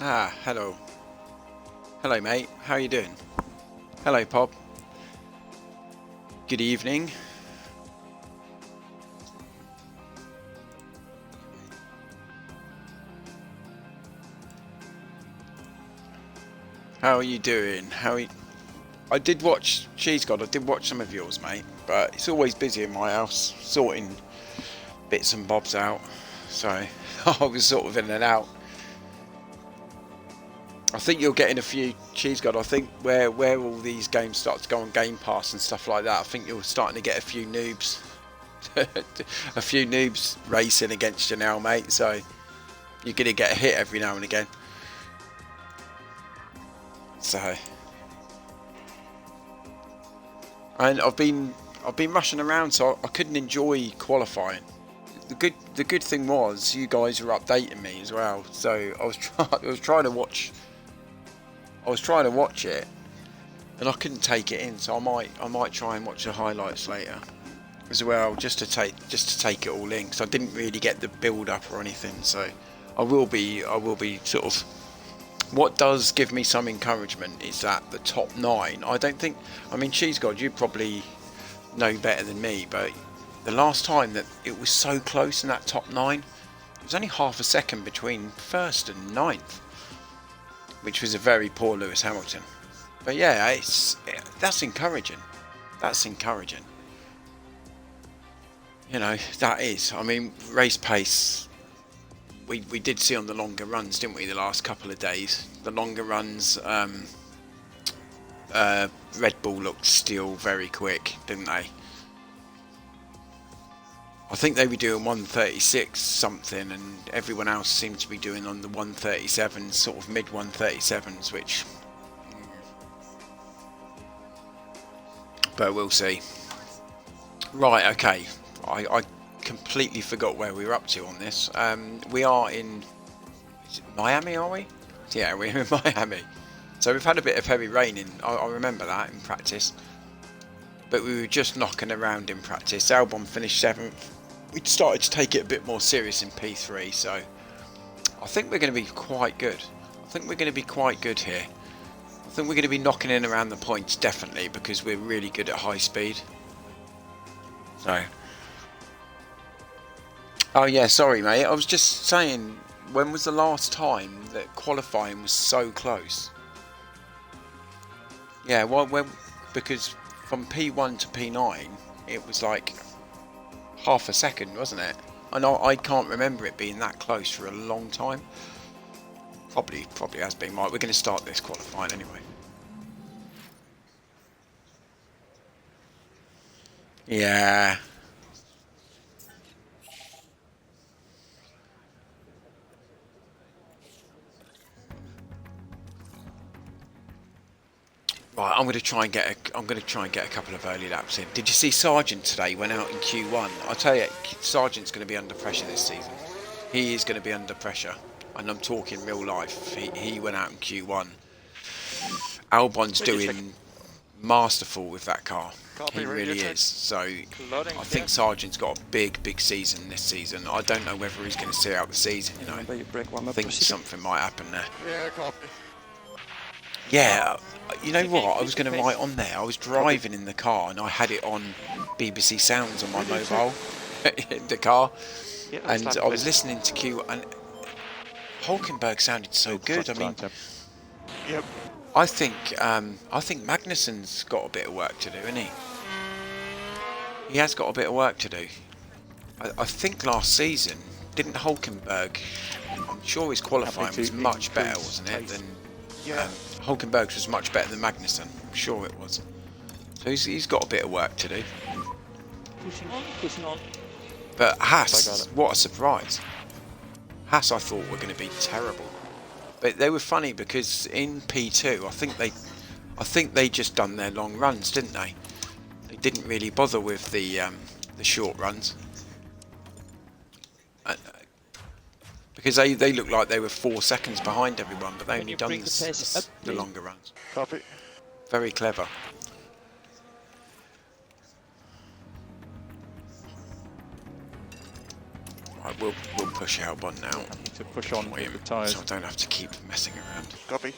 Ah, hello. Hello, mate. How you doing? Hello, Pop. Good evening. How are you doing? I did watch Cheese God. I did watch some of yours, mate. But it's always busy in my house, sorting bits and bobs out. So I was sort of in and out. I think you're getting a few Cheese God. I think where all these games start to go on Game Pass and stuff like that, I think you're starting to get a few noobs, a few noobs racing against you now, mate. So you're gonna get a hit every now and again. So, and I've been rushing around, so I couldn't enjoy qualifying. The good thing was you guys were updating me as well, so I was trying to watch. I was trying to watch it, and I couldn't take it in. So I might try and watch the highlights later as well, just to take it all in. Because I didn't really get the build up or anything. So I will be sort of. What does give me some encouragement is that the top 9. I don't think. I mean, Cheese God, you probably know better than me, but the last time that it was so close in that top 9, it was only half a second between 1st and 9th. Which was a very poor Lewis Hamilton. But yeah, that's encouraging. That's encouraging. You know, that is. I mean, race pace, we did see on the longer runs, didn't we, the last couple of days. The longer runs, Red Bull looked still very quick, didn't they? I think they were doing 136 something, and everyone else seemed to be doing on the 137s, sort of mid 137s, which. But we'll see. Right, okay. I completely forgot where we were up to on this. We are in. Is it Miami, are we? Yeah, we're in Miami. So we've had a bit of heavy rain in. I remember that in practice. But we were just knocking around in practice. Albon finished 7th. We started to take it a bit more serious in P3, so I think we're going to be quite good. I think we're going to be quite good here. I think we're going to be knocking in around the points, definitely, because we're really good at high speed. So, oh yeah, sorry mate, I was just saying, when was the last time that qualifying was so close? Yeah, well, because from P1 to P9, it was like half a second, wasn't it? I can't remember it being that close for a long time. Probably has been. Right, we're going to start this qualifying anyway. Yeah. Right, I'm going to try and get a couple of early laps in. Did you see Sargent today? Went out in Q1. I tell you, Sargent's going to be under pressure this season. He is going to be under pressure, and I'm talking real life. He went out in Q1. Albon's doing masterful with that car. He really is. So I think Sargent's got a big season this season. I don't know whether he's going to see out the season. You know, I think something might happen there. Yeah, copy. Yeah, you know what? I was going to write on there. I was driving in the car and I had it on BBC Sounds on my mobile in the car, and I was listening to Q, and Hulkenberg sounded so good. I mean, Yep. I think Magnussen's got a bit of work to do, isn't he? He has got a bit of work to do. I think last season, didn't Hulkenberg? I'm sure his qualifying was much better, wasn't it? Than Hulkenberg's was much better than Magnussen. I'm sure it was. So he's got a bit of work to do. Pushing on. But Haas, what a surprise! Haas, I thought were going to be terrible, but they were funny because in P2, I think they just done their long runs, didn't they? They didn't really bother with the short runs. Because they looked like they were 4 seconds behind everyone, but they only done the longer runs. Copy. Very clever. Right, Right, we'll push Albon now. I need to push on Wait, with the tyres. so I don't have to keep messing around. Copy.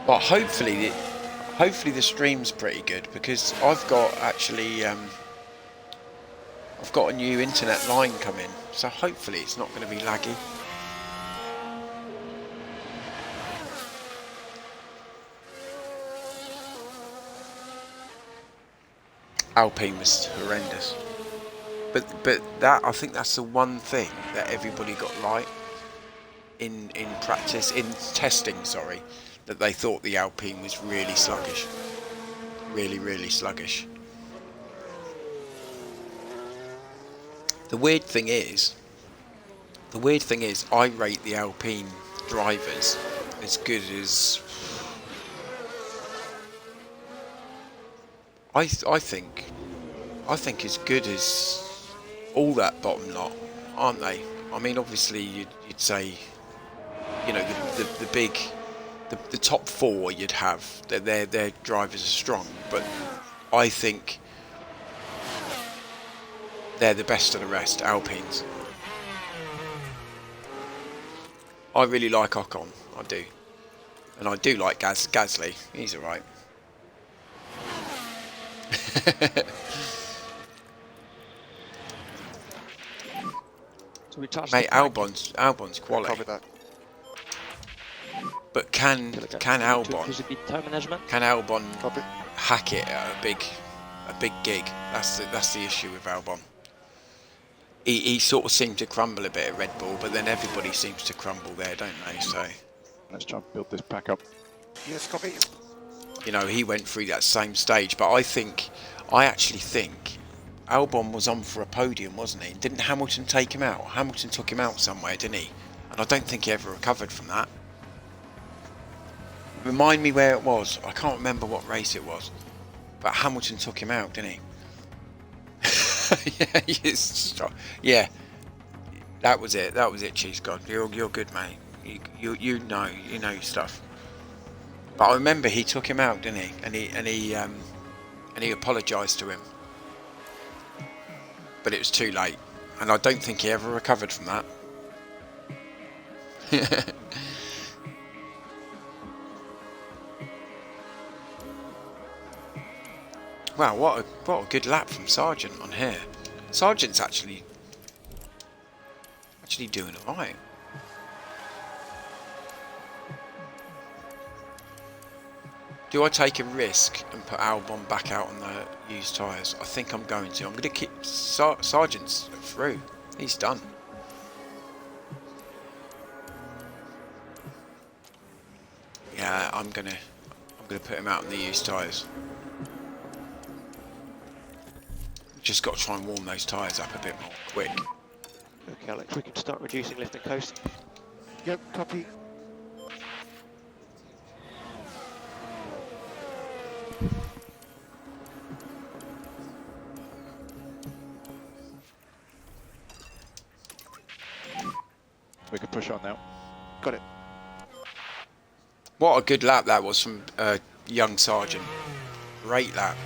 Well, hopefully the stream's pretty good, because I've got actually I've got a new internet line coming, so hopefully it's not going to be laggy. Alpine was horrendous, but that, I think that's the one thing that everybody got right in practice, in testing, sorry, that they thought the Alpine was really sluggish, really sluggish. The weird thing is I rate the Alpine drivers as good as I think as good as all that bottom lot, aren't they? I mean, obviously you'd say, you know, the top four you'd have, their drivers are strong, but I think they're the best of the rest, Alpines. I really like Ocon, I do, and I do like Gasly. He's alright. So we touched Mate, the pack. Albon's quality. Copy that. But can Albon Copy. hack it at a big gig? That's the issue with Albon. He sort of seemed to crumble a bit at Red Bull, but then everybody seems to crumble there, don't they? So, Let's try and build this pack up. Yes, copy. you know, he went through that same stage, but I actually think Albon was on for a podium, wasn't he? Didn't Hamilton take him out? Hamilton took him out somewhere, didn't he? And I don't think he ever recovered from that. Remind me where it was. I can't remember what race it was, but Hamilton took him out, didn't he? Yeah, that was it. That was it, Cheese God. You're good, mate. You know your stuff. But I remember he took him out, didn't he? And he apologised to him. But it was too late, and I don't think he ever recovered from that. Wow, what a good lap from Sargent on here. Sargent's actually doing alright. Do I take a risk and put Albon back out on the used tyres? I think I'm going to. I'm going to keep Sargent's through. He's done. Yeah, I'm gonna put him out on the used tyres. Just got to try and warm those tyres up a bit more quick. Okay, Alex, we can start reducing lift and coast. Yep, copy. We can push on now. Got it. What a good lap that was from young Sargent. Great lap.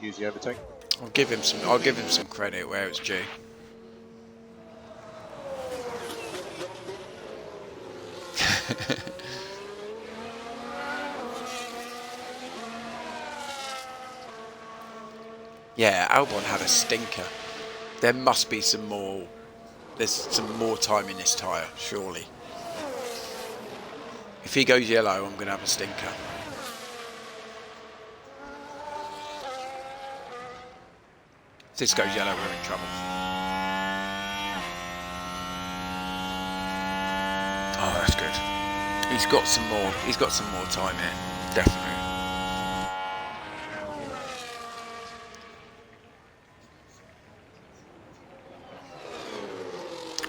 Use the overtake. I'll give him some credit where it's due. Yeah, Albon had a stinker. There must be some more. There's some more time in this tyre, surely. If he goes yellow, I'm going to have a stinker. If this goes yellow, we're in trouble. Oh, that's good. He's got some more. He's got some more time here, definitely.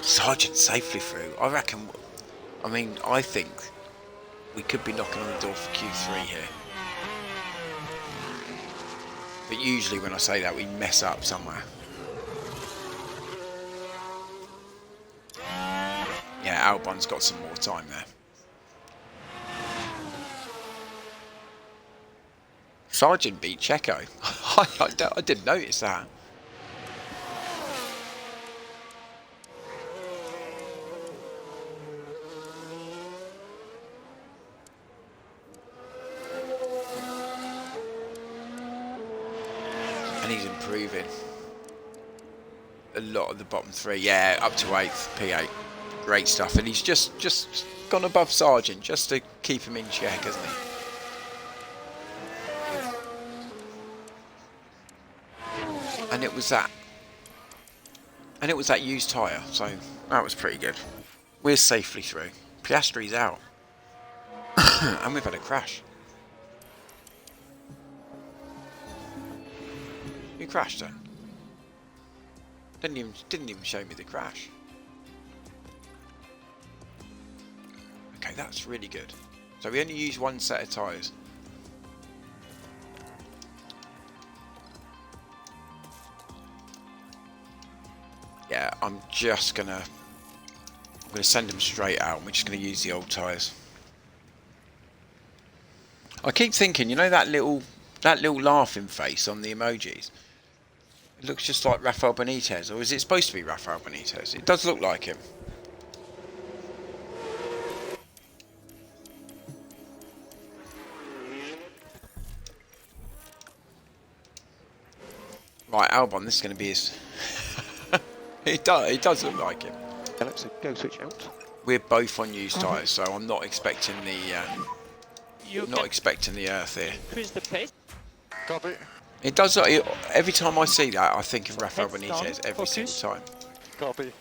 Sargent safely through. I reckon. I mean, I think we could be knocking on the door for Q3 here. But usually when I say that, we mess up somewhere. Yeah, Albon's got some more time there. Sargent beat Checo. I didn't notice that. And he's improving. A lot of the bottom three, yeah, up to 8th, P8. Great stuff. And he's just gone above Sargent just to keep him in check, hasn't he? And it was that. And it was that used tyre, so that was pretty good. We're safely through. Piastri's out. And we've had a crash. Who crashed then? Didn't even show me the crash. Okay, that's really good. So we only use one set of tyres. Yeah, I'm gonna send him straight out, and we're just gonna use the old tyres. I keep thinking, you know that little laughing face on the emojis? It looks just like Rafael Benitez, or is it supposed to be Rafael Benitez? It does look like him. Right, Albon, this is going to be his... It does look like him. Alex, go switch out. We're both on used tyres, so I'm not expecting the earth here. Increase the pace. Copy. It does. Every time I see that, I think of Rafael Heads Benitez down, every focus. single time. Copy.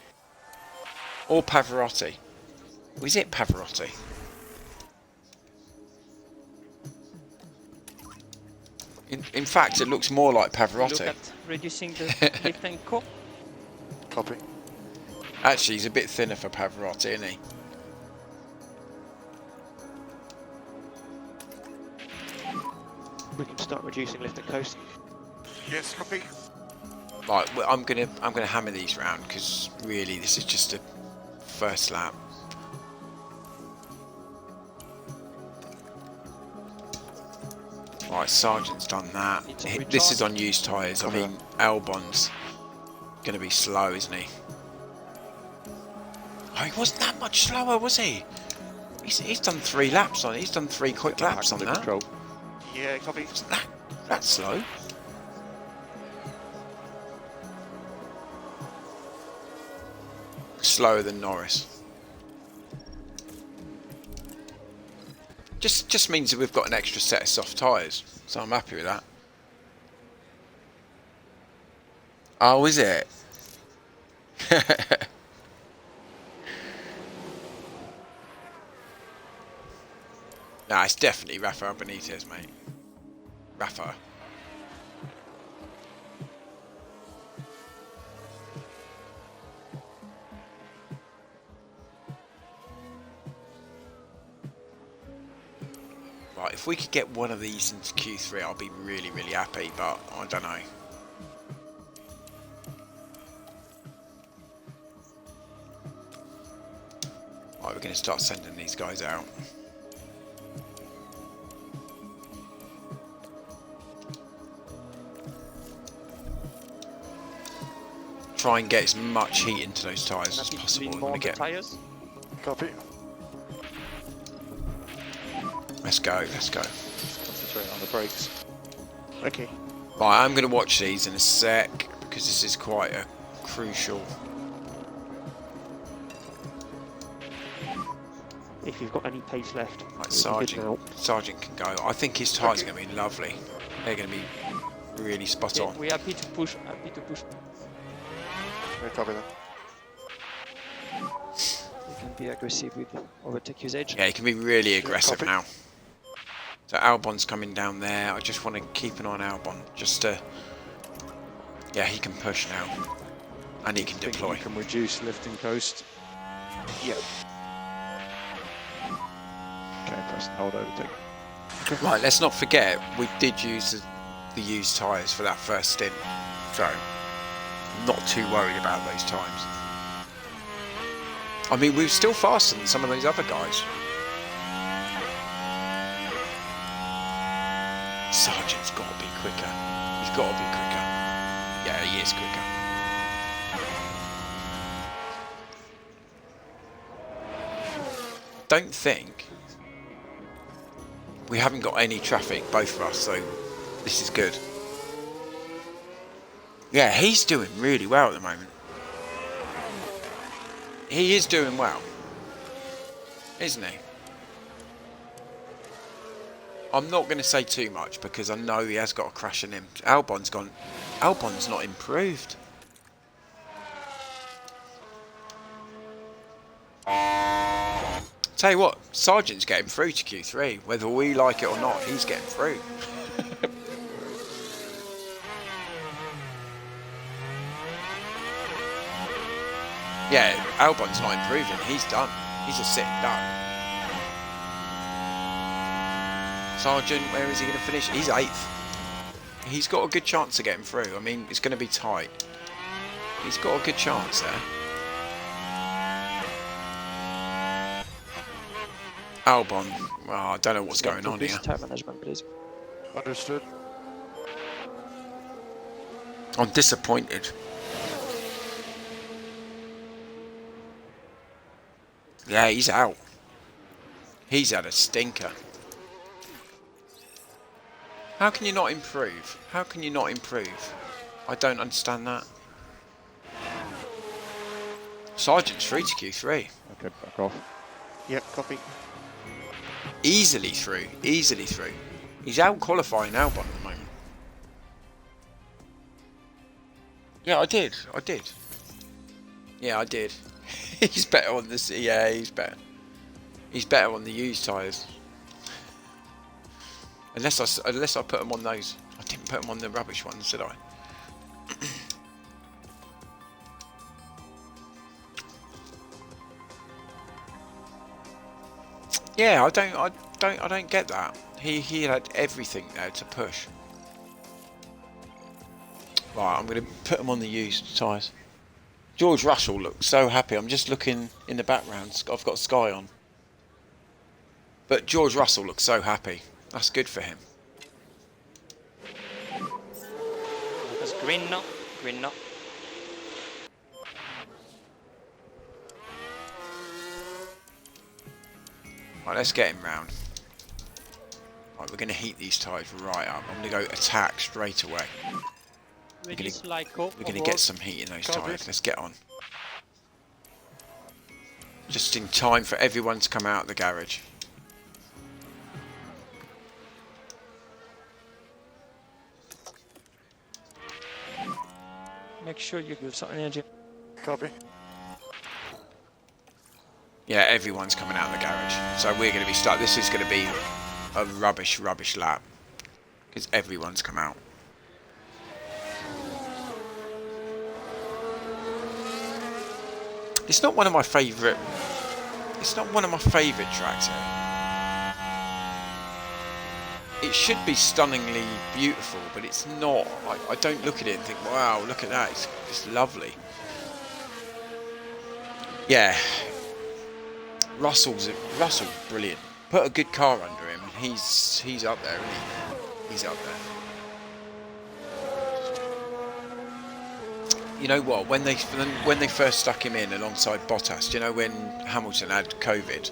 Or Pavarotti. Was it Pavarotti? In fact, it looks more like Look Pavarotti. at reducing the lift and core. Copy. Actually, he's a bit thinner for Pavarotti, isn't he? We can start reducing lift and coast. Yes, copy. Right, well, I'm gonna hammer these round because really this is just a first lap. Right, Sargent's done that. It's on This is recharge. on used tyres. I Copy. mean, Albon's gonna be slow, isn't he? Oh, he wasn't that much slower, was he? He's done 3 laps on it. He's done 3 quick laps on Back to that. control. Yeah, copy. Isn't that's slow. Slower than Norris. Just means that we've got an extra set of soft tyres, so I'm happy with that. Oh, is it? Nah, it's definitely Rafael Benitez, mate. Rafa. Right, if we could get one of these into Q3, I'll be really, really happy, but I don't know. Right, we're going to start sending these guys out. Try and get as much heat into those tyres as Happy to possible. lean We're more going on to the get. tires. Copy. Let's go, let's go. Concentrate on the brakes. Okay. Right, I'm going to watch these in a sec because this is quite a crucial. If you've got any pace left, Like you'll be good now. Sergeant can go. I think his tyres are going to be lovely. They're going to be really spot Okay, on. we're happy to push. Happy to push. Yeah, copy that. You can be aggressive with overtake usage. Yeah, he can be really aggressive copy. now. So Albon's coming down there. I just want to keep an eye on Albon. Just to... Yeah, he can push now. And he can Think deploy. you can reduce lift and coast. Yeah. Okay, press and hold overtake. Right, let's not forget, we did use the used tyres for that first stint. So, I'm not too worried about those times. I mean, we were still faster than some of those other guys. Sargent's got to be quicker. Yeah, he is quicker. Don't think we haven't got any traffic, both of us, so this is good. Yeah, he's doing really well at the moment. He is doing well, isn't he? I'm not going to say too much because I know he has got a crash in him. Albon's not improved. Tell you what, Sargent's getting through to Q3. Whether we like it or not, he's getting through. Yeah, Albon's not improving. He's done. He's a sitting duck. Sargent, where is he going to finish? He's 8th. He's got a good chance of getting through. I mean, it's going to be tight. He's got a good chance there. Albon, well, I don't know what's going on here. Tyre management, please. Understood. I'm disappointed. Yeah, he's out. He's had a stinker. How can you not improve? How can you not improve? I don't understand that. Sargent's through to Q3. Okay, back off. Yeah, copy. Easily through. Easily through. He's out qualifying Albon at the moment. Yeah, I did. I did. Yeah, I did. He's better on the... Yeah, he's better. He's better on the used tyres. Unless I put them on those. I didn't put them on the rubbish ones, did I? Yeah, I don't get that. He had everything there to push. Right, I'm going to put them on the used tyres. George Russell looks so happy. I'm just looking in the background. I've got Sky on. But George Russell looks so happy. That's good for him. That's green now. Green now. Right, let's get him round. Right, we're going to heat these tyres right up. I'm going to go attack straight away. We're going to get some heat in those tyres. Let's get on. Just in time for everyone to come out of the garage. Make sure you give some energy. Copy. Yeah, everyone's coming out of the garage. So we're going to be this is going to be a rubbish lap. Because everyone's come out. It's not one of my favourite... It's not one of my favourite tracks here. It should be stunningly beautiful, but it's not. I don't look at it and think, wow, look at that. It's lovely. Yeah. Russell's brilliant. Put a good car under him. He's up there, isn't he? He's up there. You know what? When they first stuck him in alongside Bottas, do you know when Hamilton had COVID?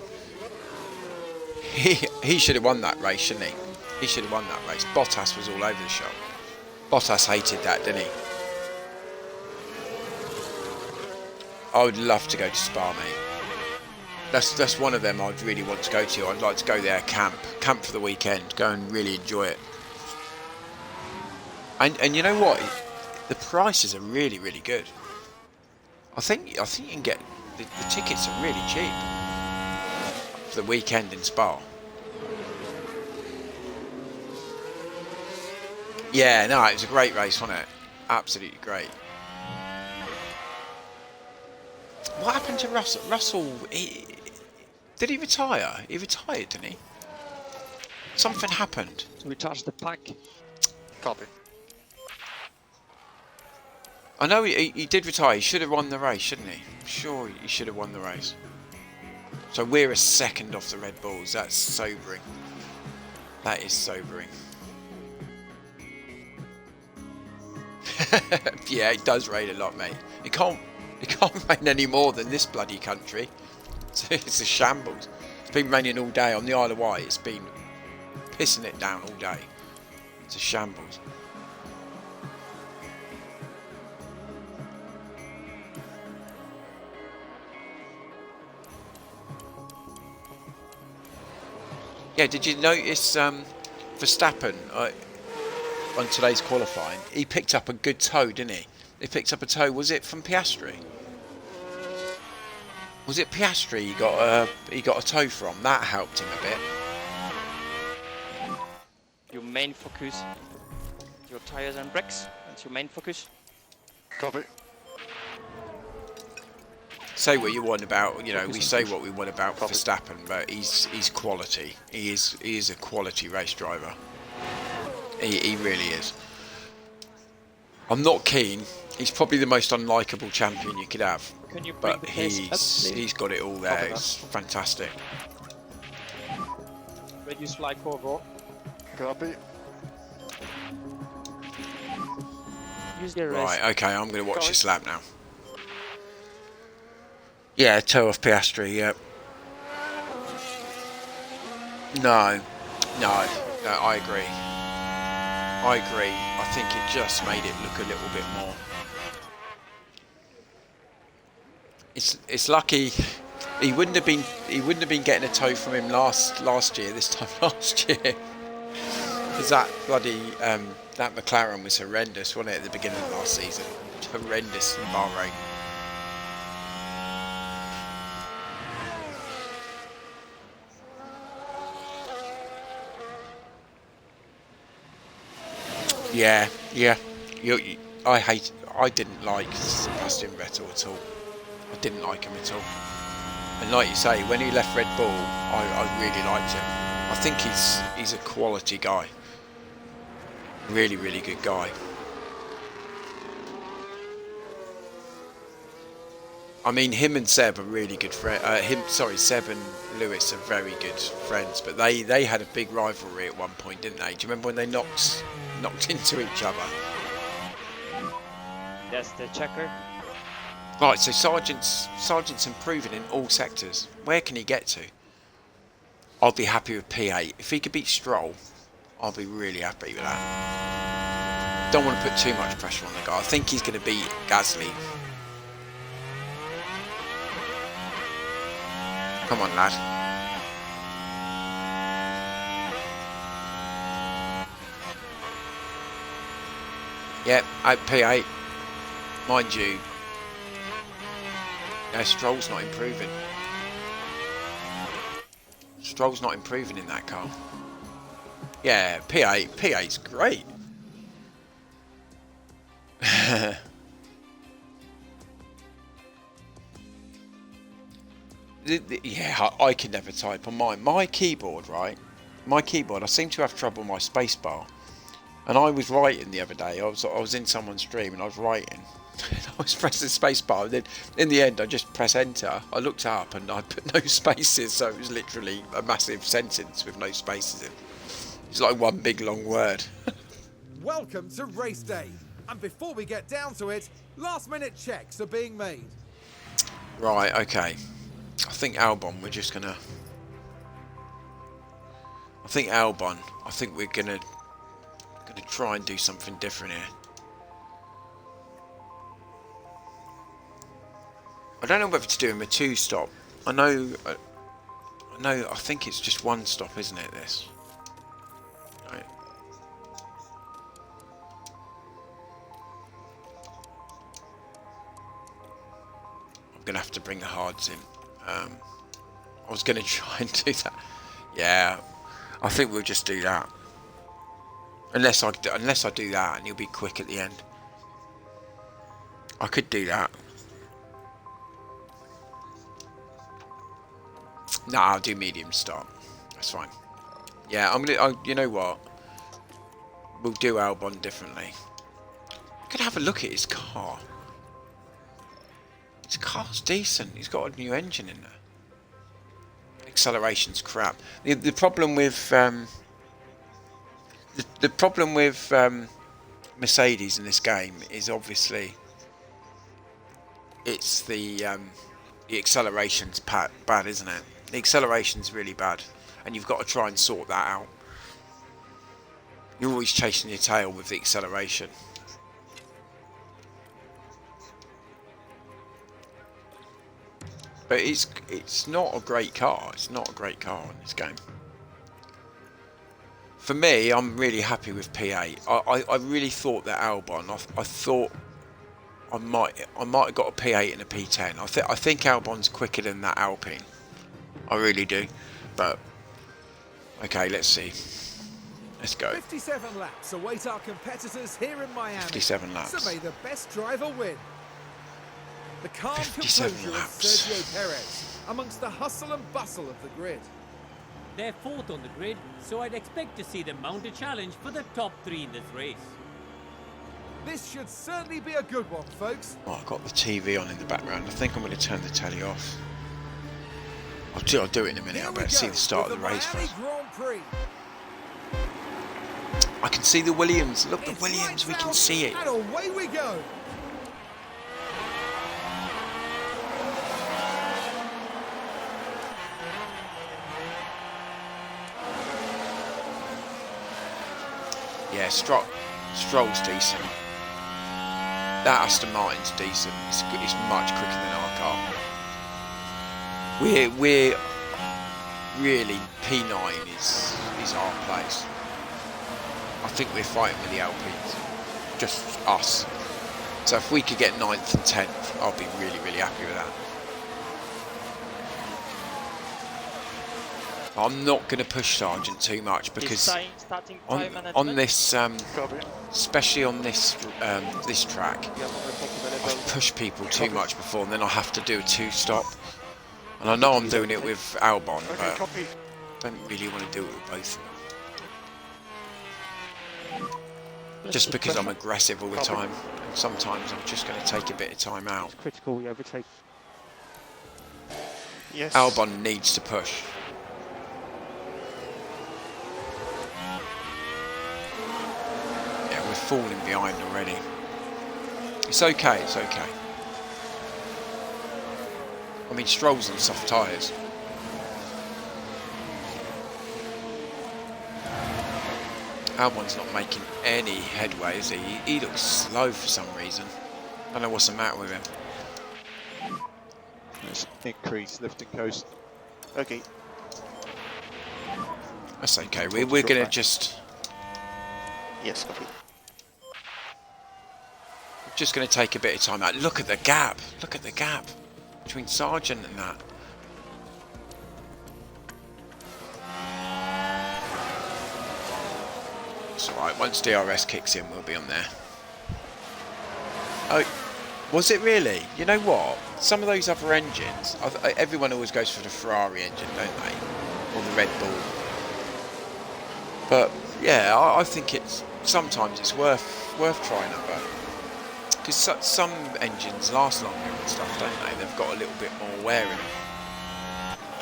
He should have won that race, shouldn't he? He should have won that race. Bottas was all over the shop. Bottas hated that, didn't he? I would love to go to Spa, mate. That's one of them I'd really want to go to. I'd like to go there, camp for the weekend, go and really enjoy it. And you know what? The prices are really, really good. I think you can get the tickets are really cheap for the weekend in Spa. Yeah, no, it was a great race, wasn't it? Absolutely great. What happened to Russell? Russell, did he retire? He retired, didn't he? Something happened. We charged the pack. Copy. I know he did retire. He should have won the race, shouldn't he? I'm sure he should have won the race. So we're a second off the Red Bulls. That's sobering. That is sobering. Yeah, it does rain a lot, mate. It can't rain any more than this bloody country. It's a shambles. It's been raining all day on the Isle of Wight. It's been pissing it down all day. It's a shambles. Yeah, did you notice Verstappen on today's qualifying? He picked up a good toe, didn't he? He picked up a toe. Was it from Piastri? Was it Piastri he got a toe from? That helped him a bit. Your main focus, your tires and brakes. That's your main focus. Copy. Say what you want about, you know, we Focus say and push. what we want about Copy. Verstappen, but he's quality. He is a quality race driver. He really is. I'm not keen. He's probably the most unlikable champion you could have, Can you bring but the pace up, please? he's got it all there. Copy that. It's fantastic. Reduce fly core. Copy. Use the race. Right, okay, I'm going to watch Go this lap now. Yeah, toe off Piastri, yeah. No, I agree. I think it just made it look a little bit more. It's lucky he wouldn't have been getting a toe from him last year. This time last year, because that bloody that McLaren was horrendous, wasn't it, at the beginning of last season? Horrendous in Bahrain. Yeah. I didn't like Sebastian Vettel at all. I didn't like him at all. And like you say, when he left Red Bull, I really liked him. I think he's a quality guy. Really, really good guy. I mean, him and Seb are really good friends. Seb and Lewis are very good friends. But they had a big rivalry at one point, didn't they? Do you remember when they knocked into each other? That's the checker. Right, so Sargent's improving in all sectors. Where can he get to? I'll be happy with P8. If he could beat Stroll, I'll be really happy with that. Don't want to put too much pressure on the guy. I think he's going to beat Gasly. Come on, lad. Yep, out P8. Mind you, Stroll's not improving. Stroll's not improving in that car. Yeah, P8's great. Yeah, I can never type on mine. My keyboard, right? My keyboard, I seem to have trouble with my spacebar. And I was writing the other day. I was in someone's stream and I was writing. I was pressing spacebar. And then in the end, I just press enter. I looked up and I put no spaces, so it was literally a massive sentence with no spaces in. It's like one big long word. Welcome to race day. And before we get down to it, last minute checks are being made. Right, okay. I think Albon, we're just gonna... I think we're gonna try and do something different here. I don't know whether to do him a 2-stop. I think it's just 1 stop, isn't it, this? Right. I'm gonna have to bring the hards in. I was gonna try and do that. Yeah, I think we'll just do that. Unless I do that and you'll be quick at the end. I could do that. No, I'll do medium start. That's fine. Yeah, you know what? We'll do Albon differently. I'm gonna have a look at his car. His car's decent. He's got a new engine in there. Acceleration's crap. The problem with Mercedes in this game is obviously it's the acceleration's bad, isn't it? The acceleration's really bad, and you've got to try and sort that out. You're always chasing your tail with the acceleration. But it's not a great car. It's not a great car in this game. For me, I'm really happy with P8. I really thought that Albon. I thought I might have got a P8 and a P10. I think Albon's quicker than that Alpine. I really do. But okay, let's see. Let's go. 57 laps await our competitors here in Miami. 57 laps. So may the best driver win. The calm 57 composure of laps. Sergio Perez amongst the hustle and bustle of the grid. They're fourth on the grid, so I'd expect to see them mount a challenge for the top 3 in this race. This should certainly be a good one, folks. Oh, I've got the TV on in the background. I think I'm going to turn the telly off. I'll do it in a minute. Here I we better go see the start with of the race Miami first. Grand Prix. I can see the Williams. Look, the It's Williams. We lights can out, see it. And away we go. Yeah, Stroll's decent. That Aston Martin's decent. It's much quicker than our car. We're really P9 is our place. I think we're fighting with the Alpines, just us. So if we could get 9th and 10th, I'll be really, really happy with that. I'm not going to push Sargent too much because starting time on this, Copy. especially on this this track, You have overtake I've available. pushed people too much before, and then I have to do a 2-stop. And I know I'm doing it with Albon, Okay, but copy. I don't really want to do it with both of them. Just because I'm aggressive all the time, and sometimes I'm just going to take a bit of time out. It's critical, we overtake. Yes. Albon needs to push. Yeah, we're falling behind already. It's okay, it's okay. I mean, Stroll's on soft tyres. Albon's not making any headway, is he? He looks slow for some reason. I don't know what's the matter with him. Let's increase lifting coast. Okay. That's okay. We're going to just Yes, copy. going to take a bit of time out. Look at the gap. Look at the gap between Sargent and that. It's alright, once DRS kicks in, we'll be on there. Oh, was it really? You know what? Some of those other engines, everyone always goes for the Ferrari engine, don't they? Or the Red Bull. But yeah, I think sometimes it's worth trying other. Because some engines last longer and stuff, don't they? They've got a little bit more wear in them.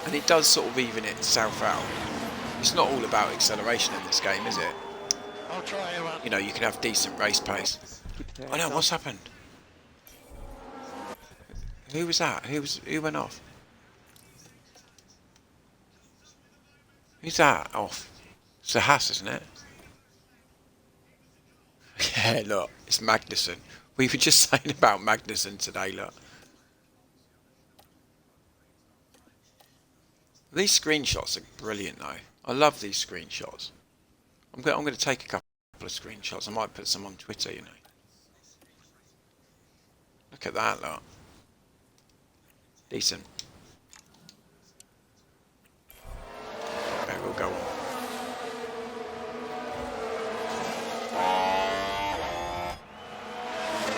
And it does sort of even itself out. It's not all about acceleration in this game, is it? I'll try it out. You know, you can have decent race pace. Oh no, what's happened? Who was that? Who went off? Who's that off? It's the Haas, isn't it? Yeah, look, it's Magnussen. We were just saying about Magnussen today, look. These screenshots are brilliant though. I love these screenshots. I'm going to take a couple of screenshots. I might put some on Twitter, you know. Look at that, look. Decent. Okay, we'll go on.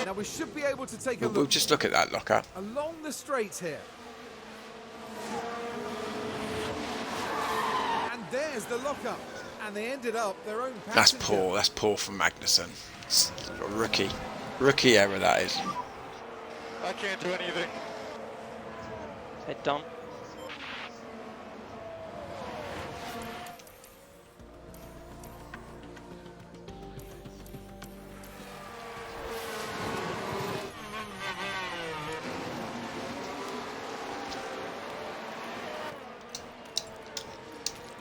Now we should be able to take a We'll look just look at that locker. along the straights here. And there's the lockup. And they ended up their own passenger. That's poor. That's poor from Magnussen. It's a rookie error that is. I can't do anything. Head down.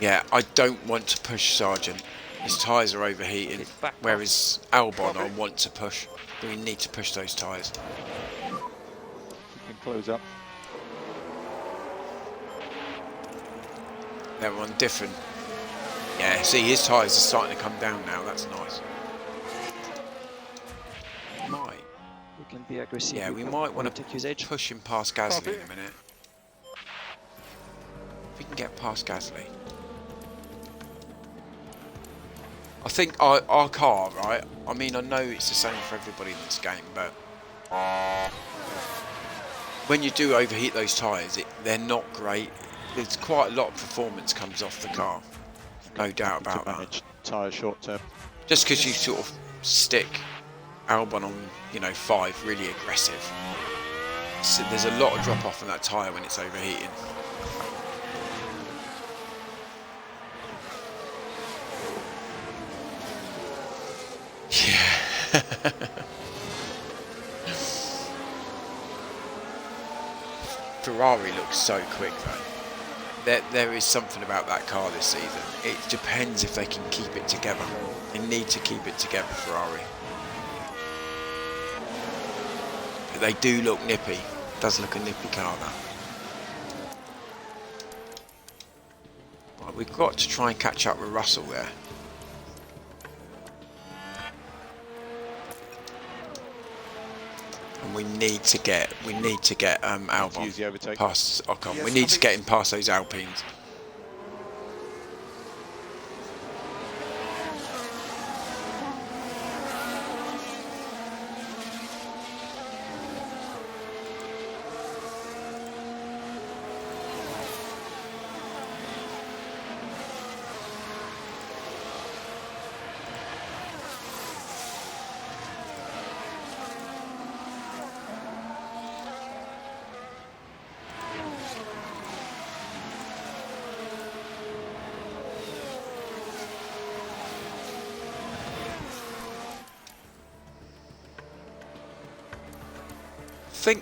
Yeah, I don't want to push Sergeant. His tyres are overheating. It's back Whereas Albon, I want to push. But we need to push those tyres. You can close up. They're on different. Yeah, see, his tyres are starting to come down now. That's nice. Might. We can be aggressive. Yeah, we might want take his edge. to push him past Gasly in a minute. If we can get past Gasly. I think our car, right? I mean, I know it's the same for everybody in this game, but when you do overheat those tyres, they're not great. There's quite a lot of performance comes off the car. No doubt about that. Manage tyre short term. Just because you sort of stick Albon on, you know, 5, really aggressive. So there's a lot of drop off in that tyre when it's overheating. Yeah. Ferrari looks so quick though. There is something about that car this season. It depends if they can keep it together. They need to keep it together, Ferrari. But they do look nippy. It does look a nippy car now. Right, we've got to try and catch up with Russell there. And we need to get Albon Use the overtake. past Ocon. Yes, we need to copy. get him past those Alpines.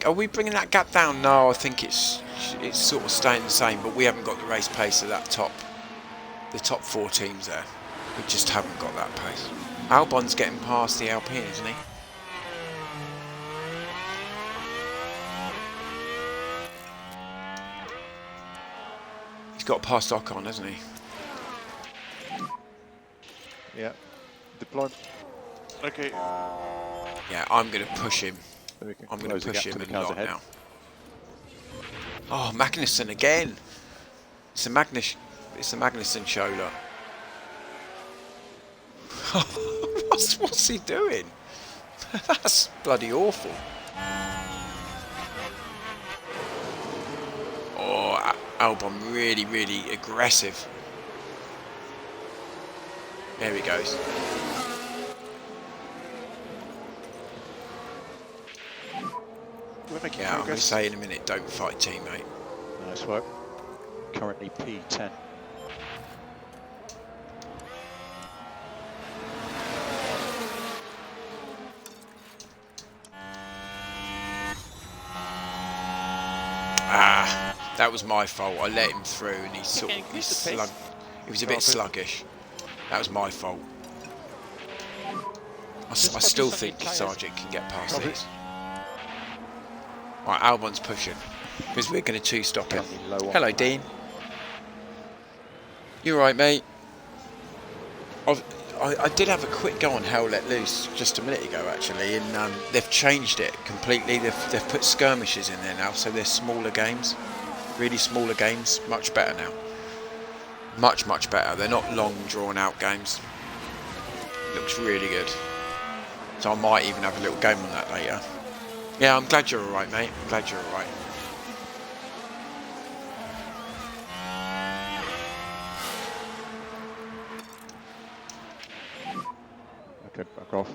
Are we bringing that gap down? No, I think it's sort of staying the same, but we haven't got the race pace of the top 4 teams there. We just haven't got that pace. Albon's getting past the Alpine, isn't he? He's got past Ocon, hasn't he? Yeah. Deployment. Okay. Yeah, I'm going to push him. So we can I'm going close to the push gap him to the a cars lot ahead. now. Oh, Magnussen again. It's a Magnussen show, look. What's he doing? That's bloody awful. Oh, Albon really, really aggressive. There he goes. We're making Yeah, I'm going to progress. say in a minute, don't fight teammate. Nice work. Currently P10. Ah, that was my fault. I let him through and he sort Can of you increase the pace? he was a bit sluggish. That was my fault. I still think Sargent can get past these. Right, Albon's pushing because we're going to 2-stop him. Currently low on Hello, lap. Dean. You alright, mate? I did have a quick go on Hell Let Loose just a minute ago, actually, and they've changed it completely. They've put skirmishes in there now, so they're smaller games, really smaller games. Much better now. Much better. They're not long, drawn-out games. Looks really good. So I might even have a little game on that later. Yeah, I'm glad you're alright, mate. I'm glad you're alright. Okay, back off.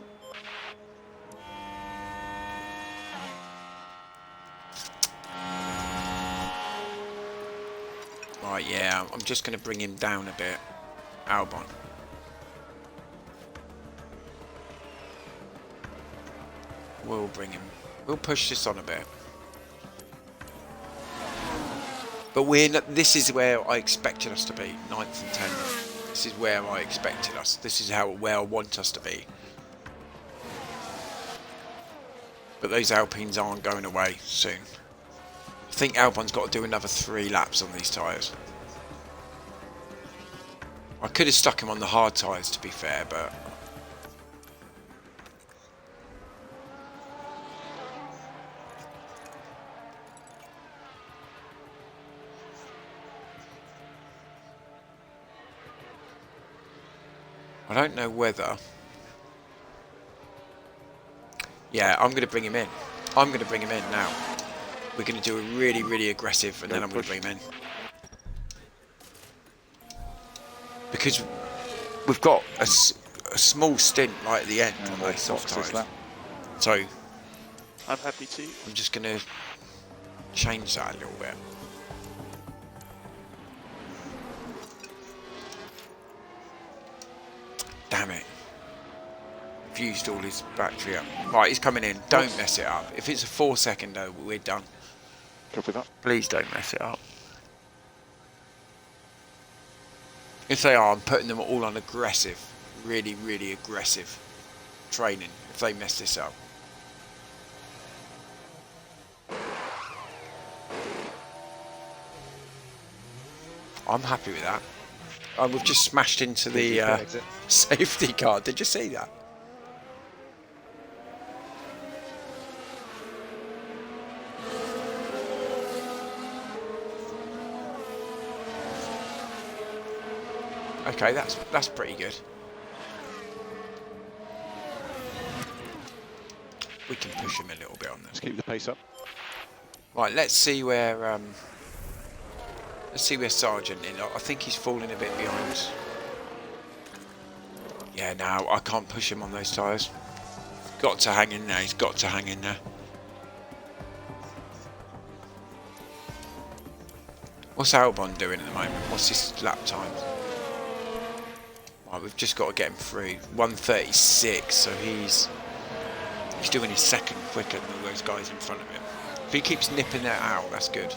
Right, yeah, I'm just going to bring him down a bit. Albon. We'll push this on a bit. But this is where I expected us to be, 9th and 10th. This is where I expected us. This is where I want us to be. But those Alpines aren't going away soon. I think Albon's got to do another 3 laps on these tyres. I could have stuck him on the hard tyres, to be fair, but... I don't know whether... Yeah, I'm going to bring him in. I'm going to bring him in now. We're going to do a really, really aggressive, and then I'm going to bring him in. Because we've got a small stint right at the end on those soft tyres. So I'm happy to. I'm just going to change that a little bit. Damn it. I've used all his battery up. Right, he's coming in. Don't mess it up. If it's a 4-second though, we're done. Copy that. Please don't mess it up. If they are, I'm putting them all on aggressive. Really, really aggressive training if they mess this up. I'm happy with that. We've just smashed into the safety car. Did you see that? Okay, that's pretty good. We can push him a little bit on this. Let's keep the pace up. Right, let's see where Sargent is. I think he's falling a bit behind. Yeah, no, I can't push him on those tyres. Got to hang in there. He's got to hang in there. What's Albon doing at the moment? What's his lap time? Right, we've just got to get him through. 1:36, so he's doing his second quicker than all those guys in front of him. If he keeps nipping that out, that's good.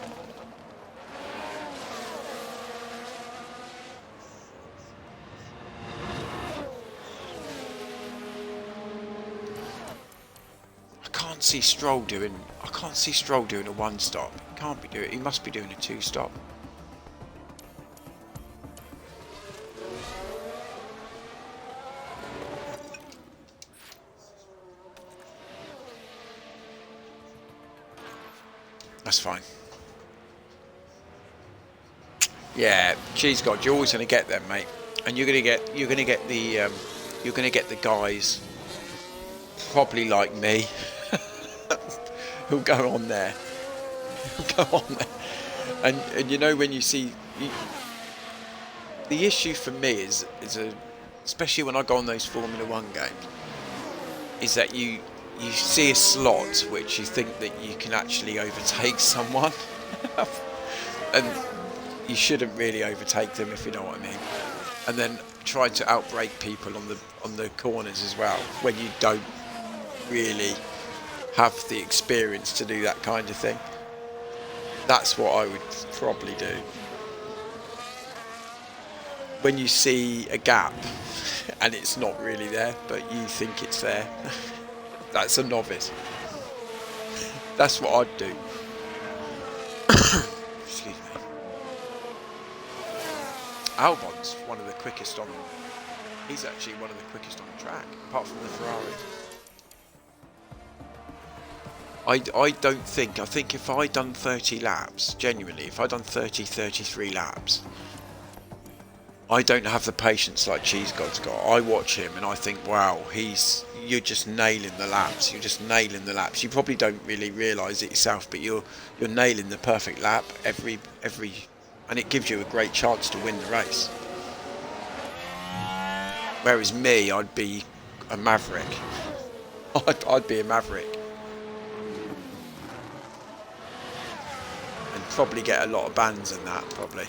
I can't see Stroll doing a 1-stop. Can't be doing. He must be doing a 2-stop. That's fine. Yeah, cheese god, you're always going to get them, mate, and you're going to get the guys probably like me who'll go on there, and you know when you see the issue for me is especially when I go on those Formula 1 games, is that you see a slot which you think that you can actually overtake someone and you shouldn't really overtake them, if you know what I mean, and then try to outbrake people on the corners as well when you don't really have the experience to do that kind of thing. That's what I would probably do. When you see a gap and it's not really there but you think it's there, that's a novice. That's what I'd do. Excuse me. Albon's one of the quickest on. He's actually one of the quickest on the track, apart from the Ferrari. I don't think. I think if I'd done 30 laps, genuinely, if I'd done 33 laps, I don't have the patience like Cheese God's got. I watch him and I think, wow, you're just nailing the laps. You're just nailing the laps. You probably don't really realise it yourself, but you're nailing the perfect lap every, and it gives you a great chance to win the race. Whereas me, I'd be a maverick. I'd be a maverick. And probably get a lot of bans in that, probably.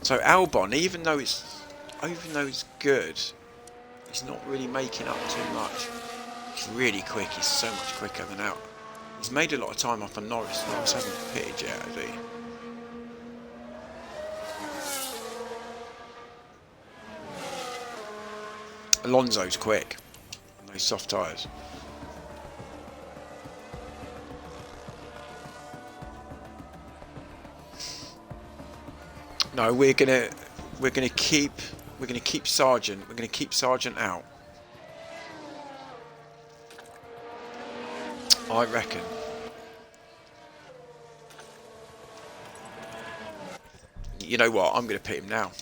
So Albon, even though it's good, he's not really making up too much. He's really quick. He's so much quicker than Al. He's made a lot of time up on Norris. Norris hasn't pitted yet, has he? Alonso's quick on those soft tyres. No, we're gonna keep Sargent. We're gonna keep Sargent out. I reckon. You know what? I'm gonna pit him now.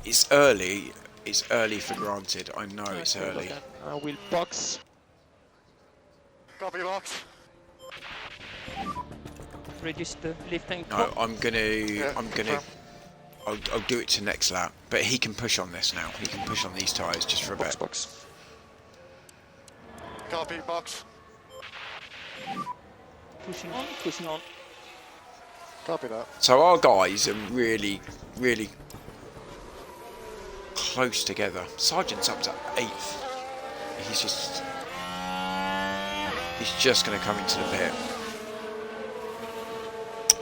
It's early. It's early for granted. I know it's early. I will box. Copy box. Reduce the lift and No, I'm gonna. I'll do it to next lap. But he can push on this now. He can push on these tyres just for a bit. Box. Copy box. pushing on, pushing on. Copy that. So our guys are really, really close together. Sargent's up to 8th. He's just going to come into the pit.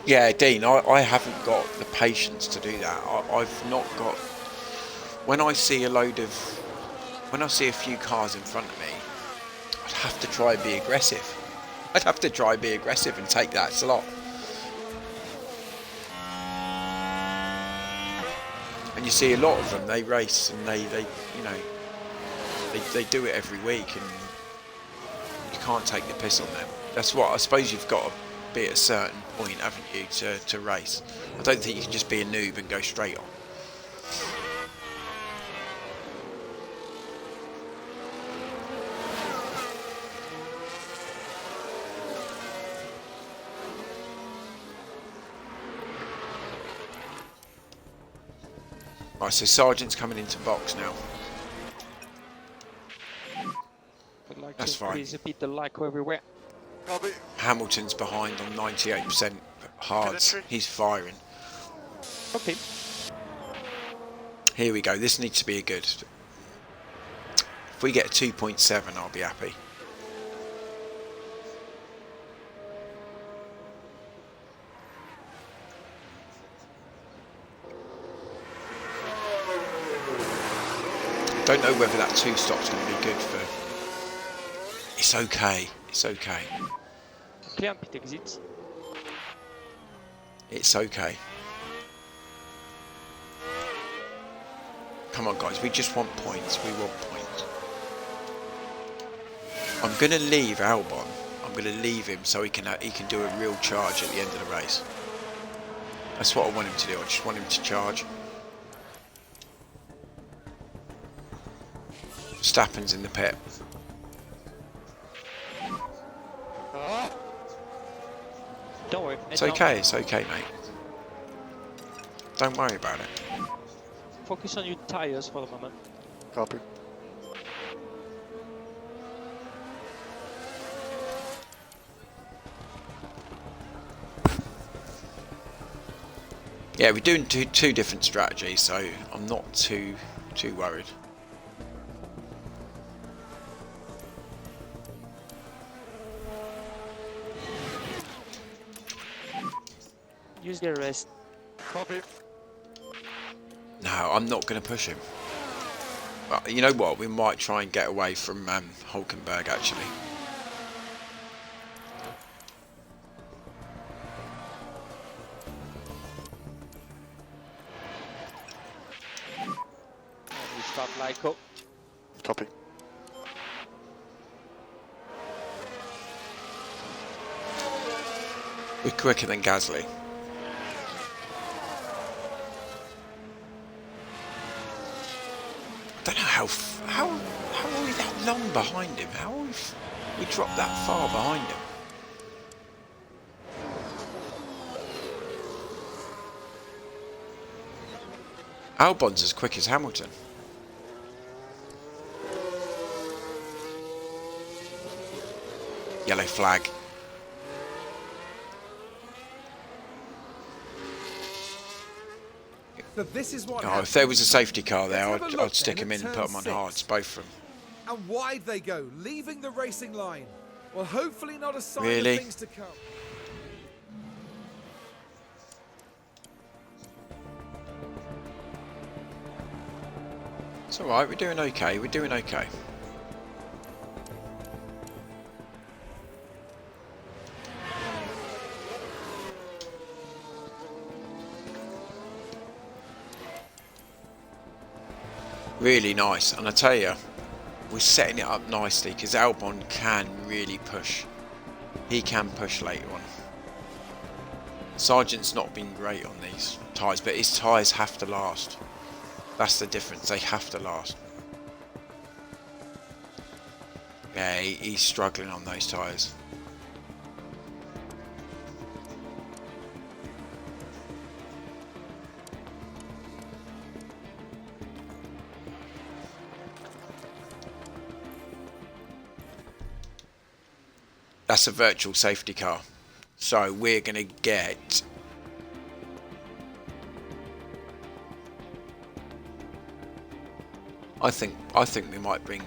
Yeah, Dean, I haven't got the patience to do that. I've not got... When I see a few cars in front of me, I'd have to try and be aggressive. I'd have to try and be aggressive and take that slot. And you see a lot of them, they race and they do it every week, and you can't take the piss on them. That's what I suppose you've got to be at a certain point, haven't you, to race. I don't think you can just be a noob and go straight on. Right, so Sargent's coming into box now. I'd like That's to fine. increase a bit the Lyco everywhere. Copy. Hamilton's behind on 98% hards. He's firing. Okay. Here we go. This needs to be a good. If we get a 2.7, I'll be happy. Don't know whether that 2-stop's going to be good for... It's okay. It's okay. Clear pit exits. It's okay. Come on, guys. We just want points. We want points. I'm going to leave Albon. I'm going to leave him so he can do a real charge at the end of the race. That's what I want him to do. I just want him to charge. Verstappen's in the pit. Don't worry. It's okay, mate. Don't worry about it. Focus on your tires for the moment. Copy. Yeah, we're doing two different strategies, so I'm not too worried. Use the rest. Copy. No, I'm not going to push him. But you know what? We might try and get away from Hulkenberg, actually. We start Lyco. Copy. We're quicker than Gasly. I don't know how are we that long behind him? How have we dropped that far behind him? Albon's as quick as Hamilton. Yellow flag. So this is what Oh, happens. if there was a safety car there, Let's have a look I'd stick then him at in and turn put him on 6. hards, both of them. And wide they go, leaving the racing line. Well, hopefully not a sign Really? of things to come. It's alright, we're doing okay, we're doing okay. Really nice, and I tell you, we're setting it up nicely because Albon can really push. He can push later on. Sargent's not been great on these tyres, but his tyres have to last. That's the difference, they have to last. Yeah, he's struggling on those tyres. That's a virtual safety car. So we're going to get... I think we might bring...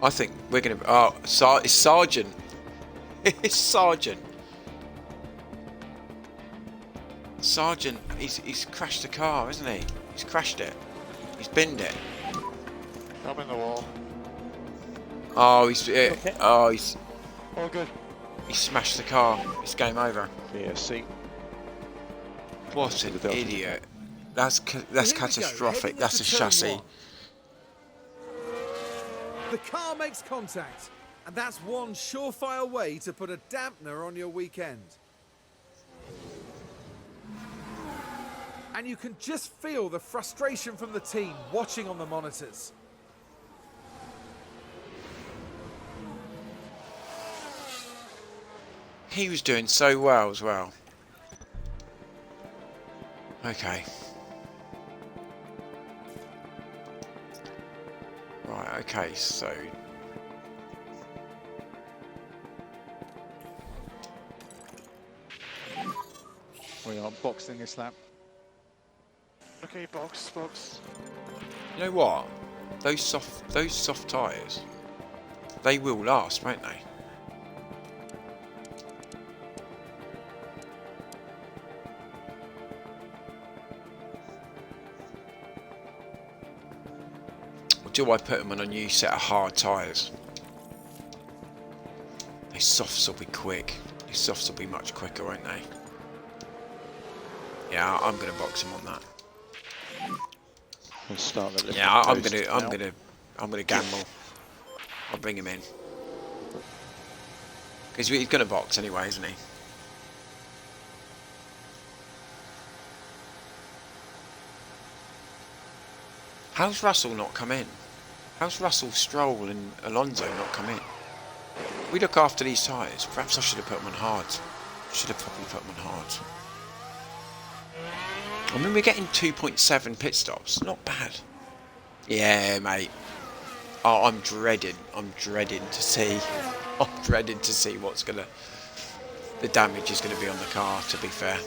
I think we're going to... Oh, it's Sargent. It's Sargent. Sargent, he's crashed the car, hasn't he? He's crashed it. He's binned it. I'm in the wall. Oh, he's... Okay. Oh, he's... All good. He smashed the car. It's game over. BSC. What an idiot. That's Here we go, catastrophic. heading That's a into turn chassis. 1. The car makes contact, and that's one surefire way to put a dampener on your weekend. And you can just feel the frustration from the team watching on the monitors. He was doing so well as well. Okay. Right, okay, so... We are boxing this lap. Okay, box. You know what? Those soft tyres, they will last, won't they? Or do I put them on a new set of hard tyres? These softs will be quick. These softs will be much quicker, won't they? Yeah, I'm gonna box him on that. We'll start the Yeah, I'm gonna gamble. I'll bring him in because he's gonna box anyway, isn't he? How's Russell not come in? How's Russell, Stroll, and Alonso not come in? We look after these tyres. Perhaps I should have put them on hards. Should have probably put them on hards. I mean, we're getting 2.7 pit stops. Not bad. Yeah, mate. Oh, I'm dreading to see. I'm dreading to see what's the damage is gonna be on the car. To be fair,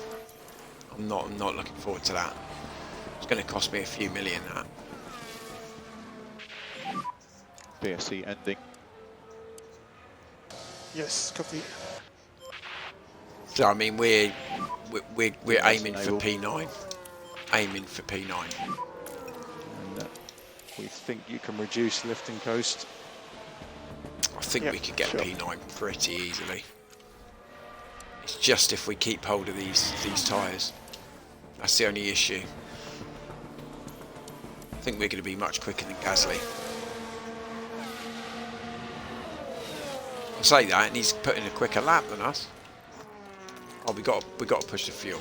I'm not looking forward to that. It's gonna cost me a few million. That. BSC ending. Yes, copy. So I mean, we're aiming for enable. P9. Aiming for P9. And we think you can reduce lift and coast. I think Yep, we could get sure. P9 pretty easily. It's just if we keep hold of these tyres. That's the only issue. I think we're going to be much quicker than Gasly. I say that, and he's putting a quicker lap than us. Oh, we got to push the fuel.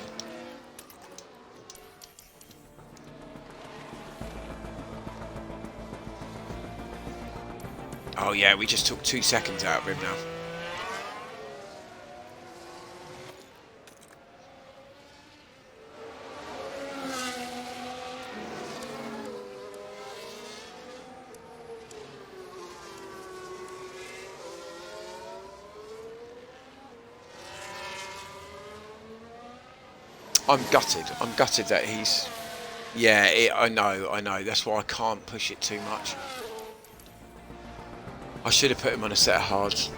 Oh yeah, we just took 2 seconds out of him now. I'm gutted. I'm gutted that he's Yeah, I know. That's why I can't push it too much. I should have put him on a set of hards.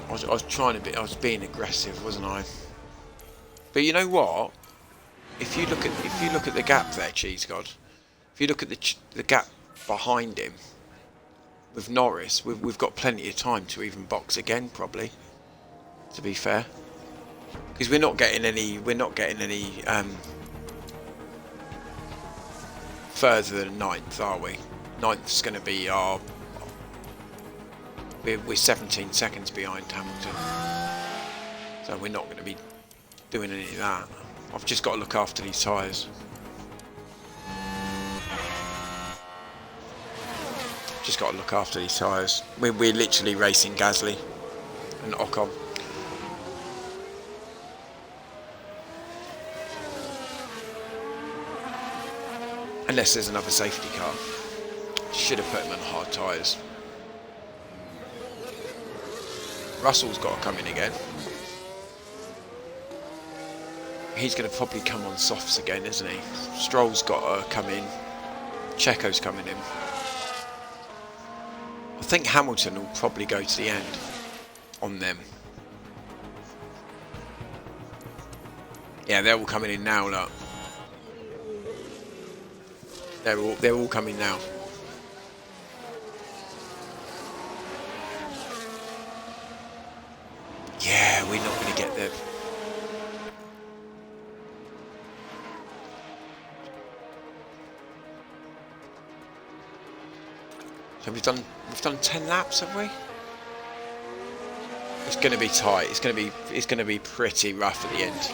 I was trying to be. I was being aggressive, wasn't I? But you know what? If you look at the gap there, Cheese God. If you look at the gap behind him with Norris, we've got plenty of time to even box again, probably. To be fair, because we're not getting any further than 9th, are we? 9th's going to be our. We're 17 seconds behind Hamilton, so we're not going to be doing any of that. I've just got to look after these tyres. Just got to look after these tyres. We're literally racing Gasly and Ocon. Unless there's another safety car. Should have put him on hard tyres. Russell's got to come in again. He's going to probably come on softs again, isn't he? Stroll's got to come in. Checo's coming in. I think Hamilton will probably go to the end on them. Yeah, they're all coming in now, look. They're all coming now. Yeah, we're not going to get there. So we've done 10 laps, have we? It's going to be tight. It's going to be pretty rough at the end.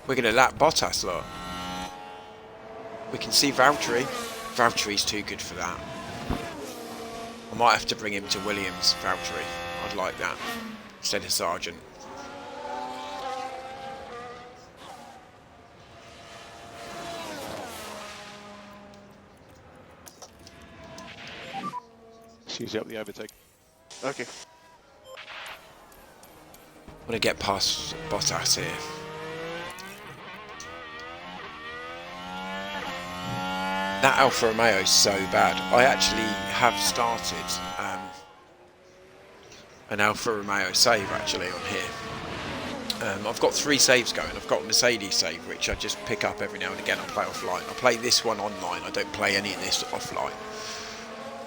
We're going to lap Bottas, look. We can see Valtteri. Valtteri's too good for that. I might have to bring him to Williams, Valtteri. I'd like that instead of Sargent. She's up the overtake. Okay. I'm going to get past Bottas here. That Alfa Romeo is so bad. I actually have started an Alfa Romeo save actually on here. I've got 3 saves going. I've got a Mercedes save, which I just pick up every now and again. I play offline. I play this one online. I don't play any of this offline.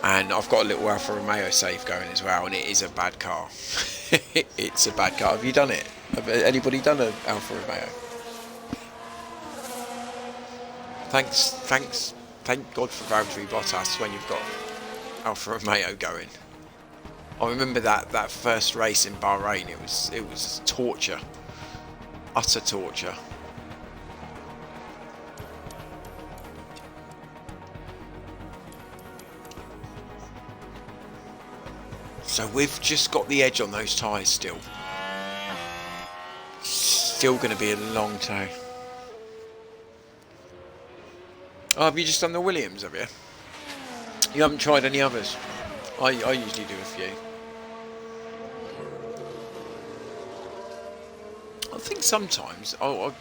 And I've got a little Alfa Romeo save going as well, and it is a bad car. It's a bad car. Have you done it? Have anybody done an Alfa Romeo? Thank God for Valtteri Bottas when you've got Alfa Romeo going. I remember that first race in Bahrain. It was torture, utter torture. So we've just got the edge on those tyres still. Still going to be a long tow. Oh, have you just done the Williams, have you? You haven't tried any others? I usually do a few. I think sometimes I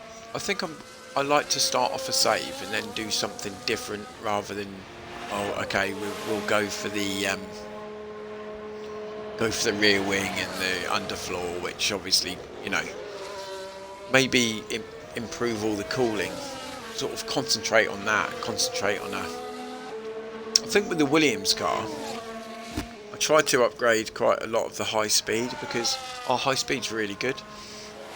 like to start off a save and then do something different rather than okay, we'll go for the rear wing and the underfloor, which obviously, you know, maybe improve all the cooling. Sort of concentrate on that. I think with the Williams car, I tried to upgrade quite a lot of the high speed because our high speed's really good.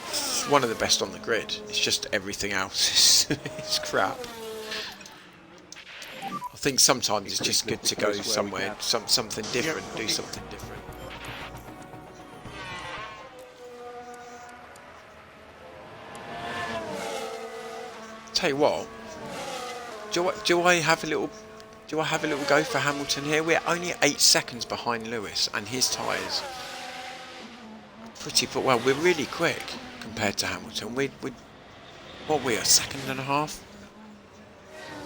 It's one of the best on the grid. It's just everything else is crap. I think sometimes it's just good to go somewhere, something different, do something different. Tell you what, do I have a little go for Hamilton here? We're only 8 seconds behind Lewis, and his tyres pretty well. We're really quick compared to Hamilton. We a second and a half.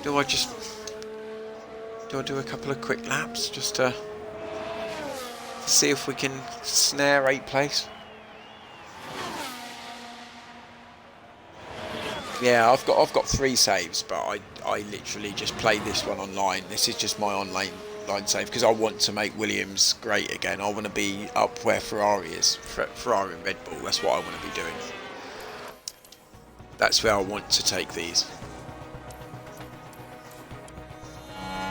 Do I do a couple of quick laps just to to see if we can snare 8th place. Yeah, I've got 3 saves, but I literally just play this one online. This is just my online save because I want to make Williams great again. I want to be up where Ferrari is, Ferrari and Red Bull. That's what I want to be doing. That's where I want to take these.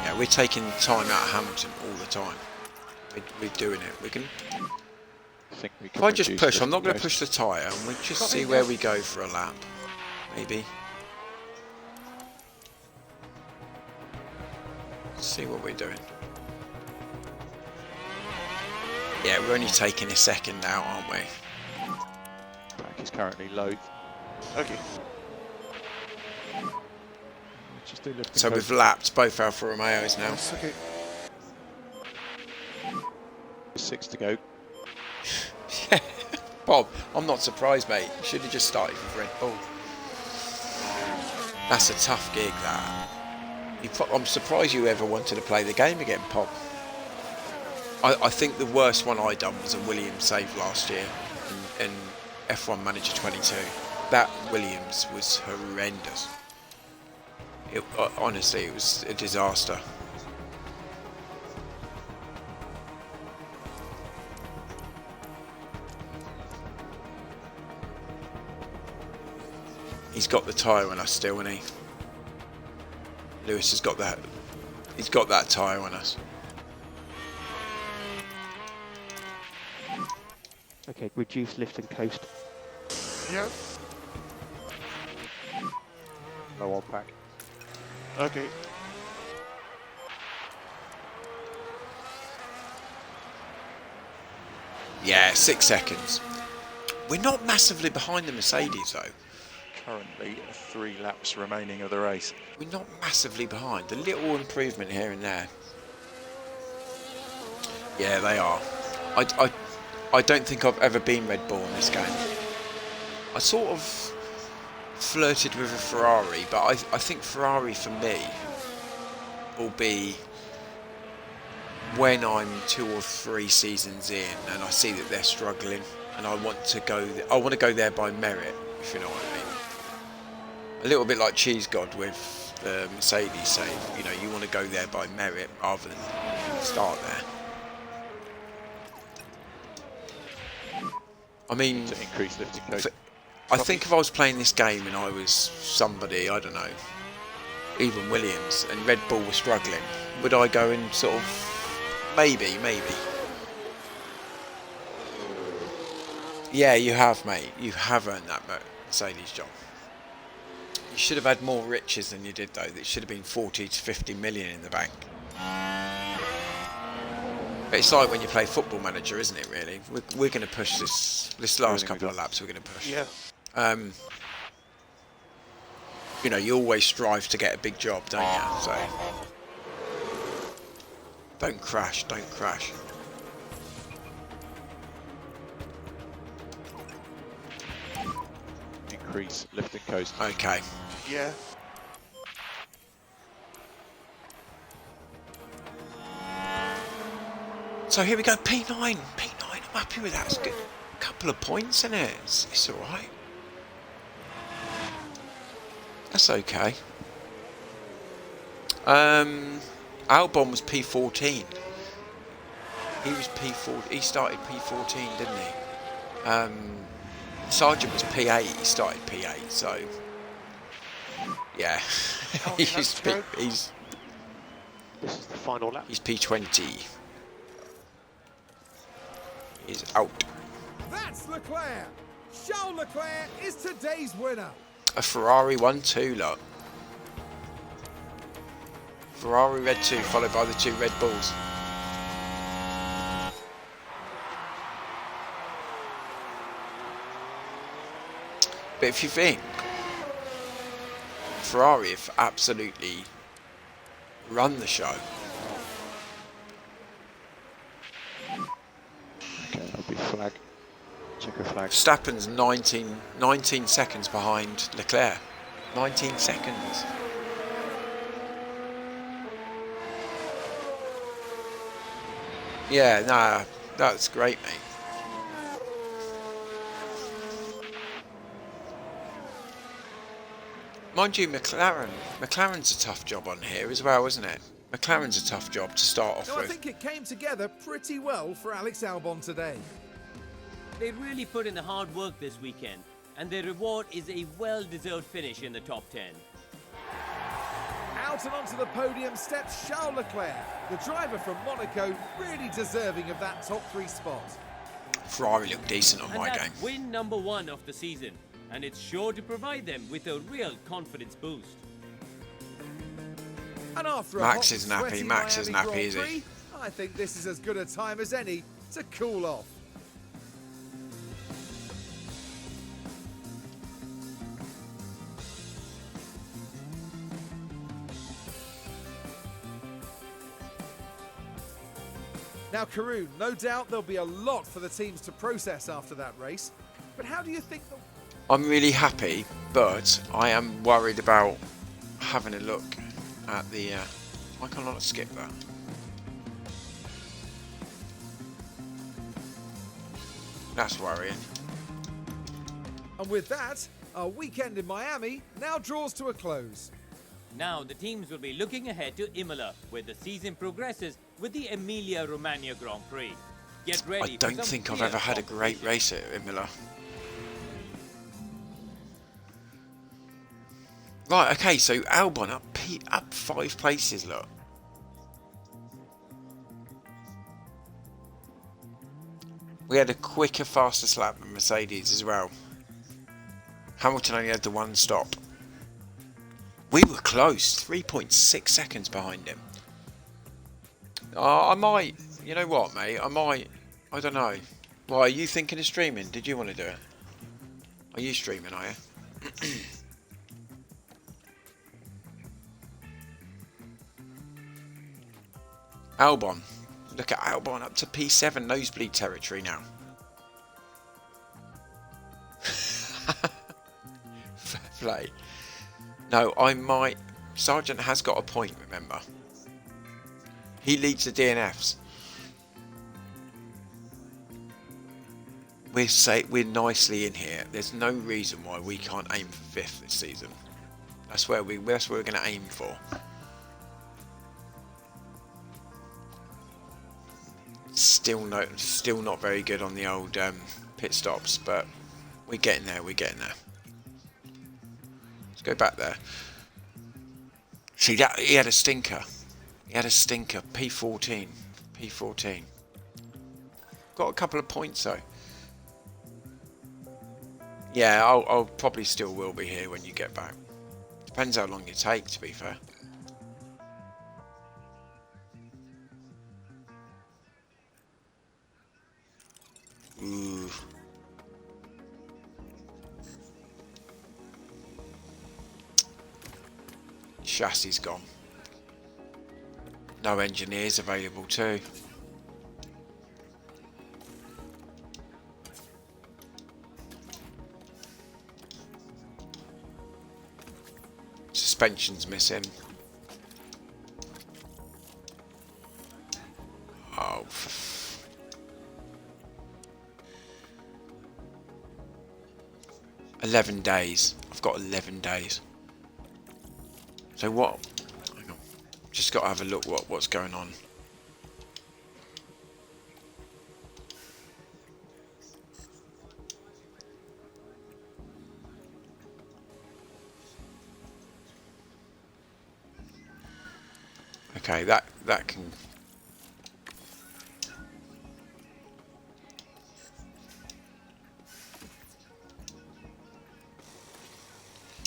Yeah, we're taking time out of Hamilton all the time. We're doing it. We can. I think we If can I just reduce push, I'm not lifting going to coast. push the tyre, and we'll just see where we go for a lap. Maybe. See what we're doing. Yeah, we're only taking a second now, aren't we? Track is currently low. Okay. Just do lifting So coast. we've lapped both Alfa Romeos now. Yes, okay. 6 to go. Bob, I'm not surprised, mate. You should have just started with Red Bull. That's a tough gig, that. I'm surprised you ever wanted to play the game again, Bob. I think the worst one I done was a Williams save last year in F1 Manager 22. That Williams was horrendous. Honestly, it was a disaster. He's got the tyre on us still, hasn't he? Lewis has got that. He's got that tyre on us. Okay, reduce lift and coast. Yeah. Low on pack. Okay. Yeah, 6 seconds. We're not massively behind the Mercedes though. Currently 3 laps remaining of the race. We're not massively behind. A little improvement here and there. Yeah, they are. I don't think I've ever been Red Bull in this game. I sort of flirted with a Ferrari, but I think Ferrari for me will be when I'm 2 or 3 seasons in and I see that they're struggling and I want to go there by merit, if you know what I mean. A little bit like Cheese God with the Mercedes save, you know, you want to go there by merit rather than start there. I mean, To increase lifting coast. I think if I was playing this game and I was somebody, I don't know, even Williams, and Red Bull was struggling, would I go and sort of, maybe. Yeah, you have, mate. You have earned that Mercedes job. You should have had more riches than you did, though. It should have been 40 to 50 million in the bank. But it's like when you play Football Manager, isn't it, really? We're going to push this last couple of laps, we're going to push. Yeah. You know, you always strive to get a big job, don't you? So, don't crash. Increase lifting coast. Okay. Yeah. So here we go, P9. I'm happy with that. It's good. A couple of points in it. It's all right. That's okay. Albon was P14. He was P4. He started P14, didn't he? Sargent was P8. He started P8. So yeah, he's This is the final lap. he's P20. He's out. That's Leclerc. Charles Leclerc is today's winner. A Ferrari 1-2, look. Ferrari Red 2 followed by the 2 Red Bulls. But if you think, Ferrari have absolutely run the show. Okay, that'll be flag. Checker flag. Verstappen's 19 seconds behind Leclerc. 19 seconds. Yeah, nah, That's great, mate. Mind you, McLaren's a tough job on here as well, isn't it? McLaren's a tough job to start off No, I with. think it came together pretty well for Alex Albon today. They really put in the hard work this weekend, and their reward is a well-deserved finish in the top 10. Out and onto the podium steps Charles Leclerc, the driver from Monaco, really deserving of that top 3 spot. Ferrari looked decent on And my that's game. win number 1 of the season, and it's sure to provide them with a real confidence boost. And after a Max hot, isn't happy, sweaty Max isn't Miami happy, is Grand he? Prix, I think this is as good a time as any to cool off. Now, Karun, no doubt there'll be a lot for the teams to process after that race, but how do you think the... I'm really happy, but I am worried about having a look at the... why can't I not skip that? That's worrying. And with that, our weekend in Miami now draws to a close. Now the teams will be looking ahead to Imola, where the season progresses with the Emilia-Romagna Grand Prix. Get ready I don't for some think I've fierce ever had a great competition. race at Imola. Right, okay, so Albon up 5 places, look. We had a quicker, faster lap than Mercedes as well. Hamilton only had the 1 stop. We were close, 3.6 seconds behind him. I might, you know what, mate? I don't know. Why, are you thinking of streaming? Did you want to do it? Are you streaming, are you? Albon. Look at Albon up to P7 nosebleed territory now. Fair play. No, I might... Sargent has got a point, remember. He leads the DNFs. We're nicely in here. There's no reason why we can't aim for 5th this season. That's where we're going to aim for. Still not very good on the old pit stops, but we're getting there. We're getting there. Let's go back there. See that he had a stinker. He had a stinker. P14. P14. Got a couple of points though. Yeah, I'll probably still will be here when you get back. Depends how long you take, to be fair. Ooh. Chassis gone. No engineers available too. Suspension's missing. Oh. 11 days. I've got 11 days. So what? Hang on. Just got to have a look what's going on. Okay, that can.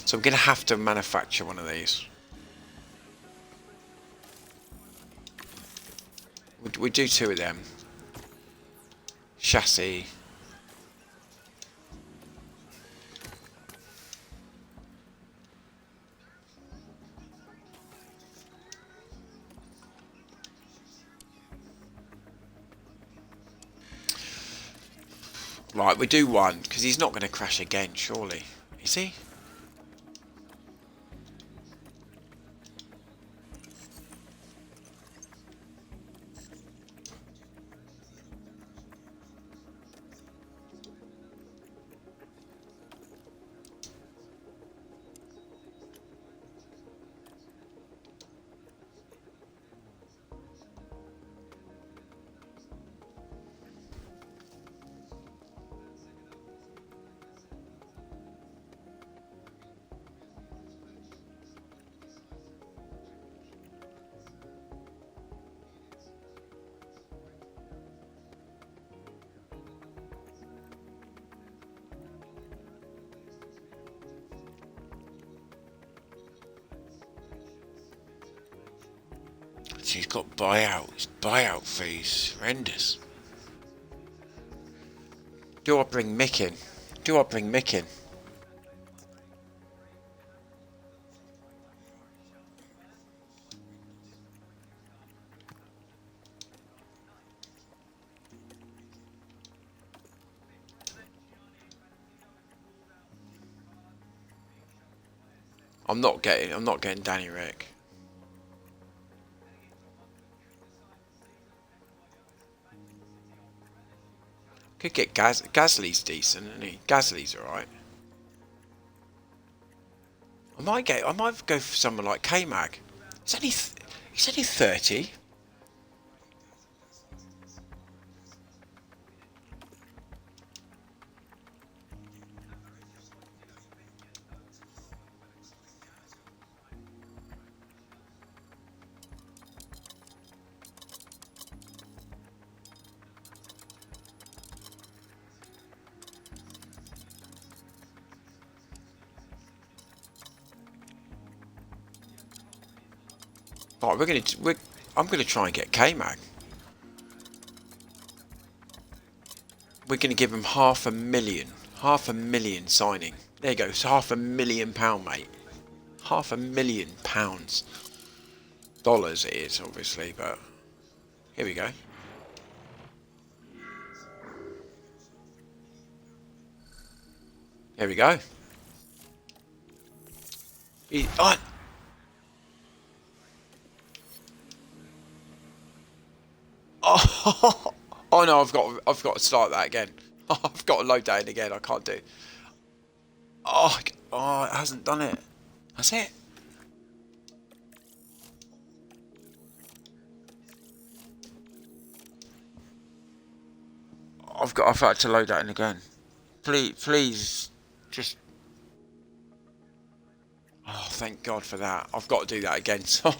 So I'm going to have to manufacture one of these. We do 2 of them. Chassis. Right, we do 1, because he's not going to crash again, surely. Is he? he's got buyout fees. Horrendous. Do I bring Mick in? Do I bring Mick in? I'm not getting Danny Rick. Could get Gasly's decent, isn't he? Gasly's alright. I might go for someone like K-Mag. He's only 30. Right, I'm gonna try and get K-Mag. We're gonna give him £500,000 signing. There you go, it's £500,000, mate. £500,000. Dollars it is, obviously, but here we go. There we go. Oh no, I've got to start that again. I've got to load that in again. I can't do it. Oh, it hasn't done it. That's it. I've had to load that in again. Please, just. Oh, thank God for that. I've got to do that again. Sorry.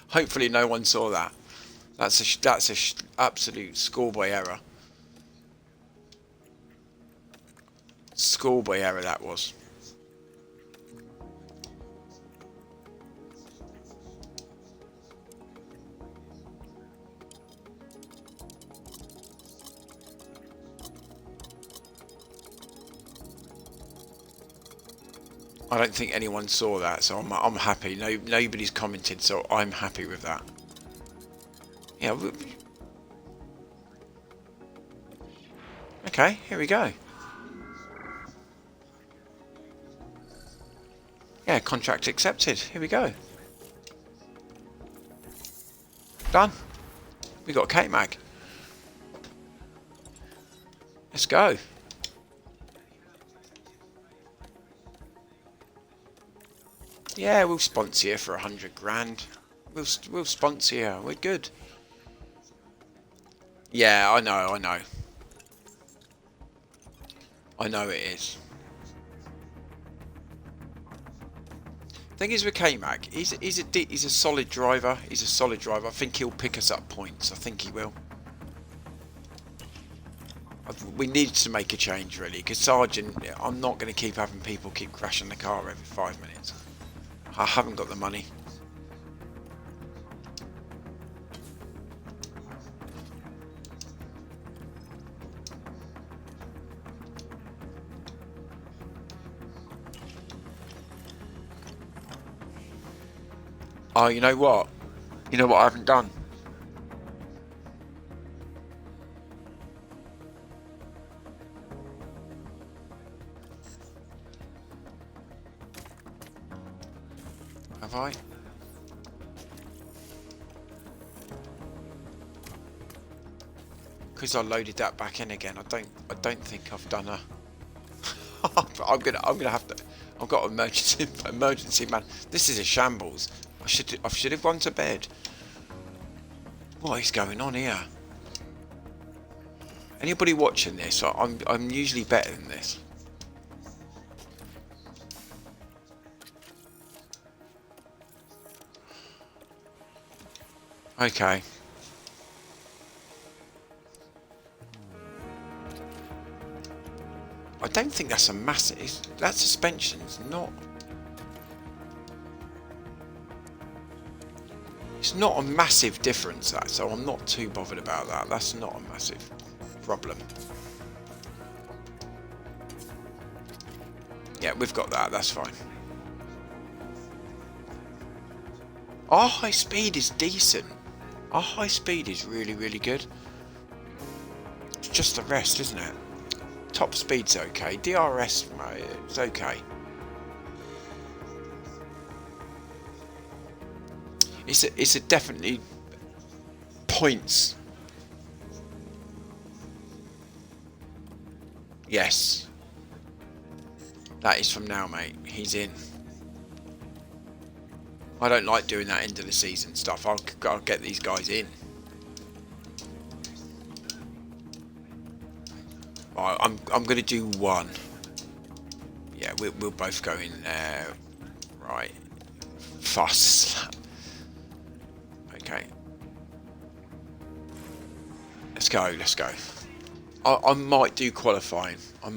Hopefully, no one saw that. That's a absolute schoolboy error. Schoolboy error that was. I don't think anyone saw that, so I'm happy. Nobody's commented, so I'm happy with that. Yeah. Okay, here we go. Yeah, contract accepted. Here we go. Done. We got K-Mag. Let's go. Yeah, we'll sponsor you for 100 grand. We'll sponsor you. We're good. Yeah, I know. I know it is. Thing is with K-Mag, he's a solid driver. He's a solid driver. I think he'll pick us up points. I think he will. We need to make a change really, because Sargent, I'm not going to keep having people keep crashing the car every 5 minutes. I haven't got the money. Oh, you know what? You know what I haven't done? Have I? Because I loaded that back in again. I don't think I've done a. I'm gonna have to. I've got emergency man. This is a shambles. I should have gone to bed. What is going on here? Anybody watching this? I'm usually better than this. Okay. I don't think that's a massive. That suspension's not. It's not a massive difference, that, so I'm not too bothered about that. That's not a massive problem. Yeah, we've got that. That's fine. Our high speed is decent. Our high speed is really, really good. It's just the rest, isn't it? Top speed's okay. DRS, it's okay. It's a definitely points. Yes. That is from now, mate. He's in. I don't like doing that end of the season stuff. I'll get these guys in. Right, I'm going to do one. Yeah, we'll both go in there. Right. Fuss. Okay. Let's go. Let's go. I might do qualifying. I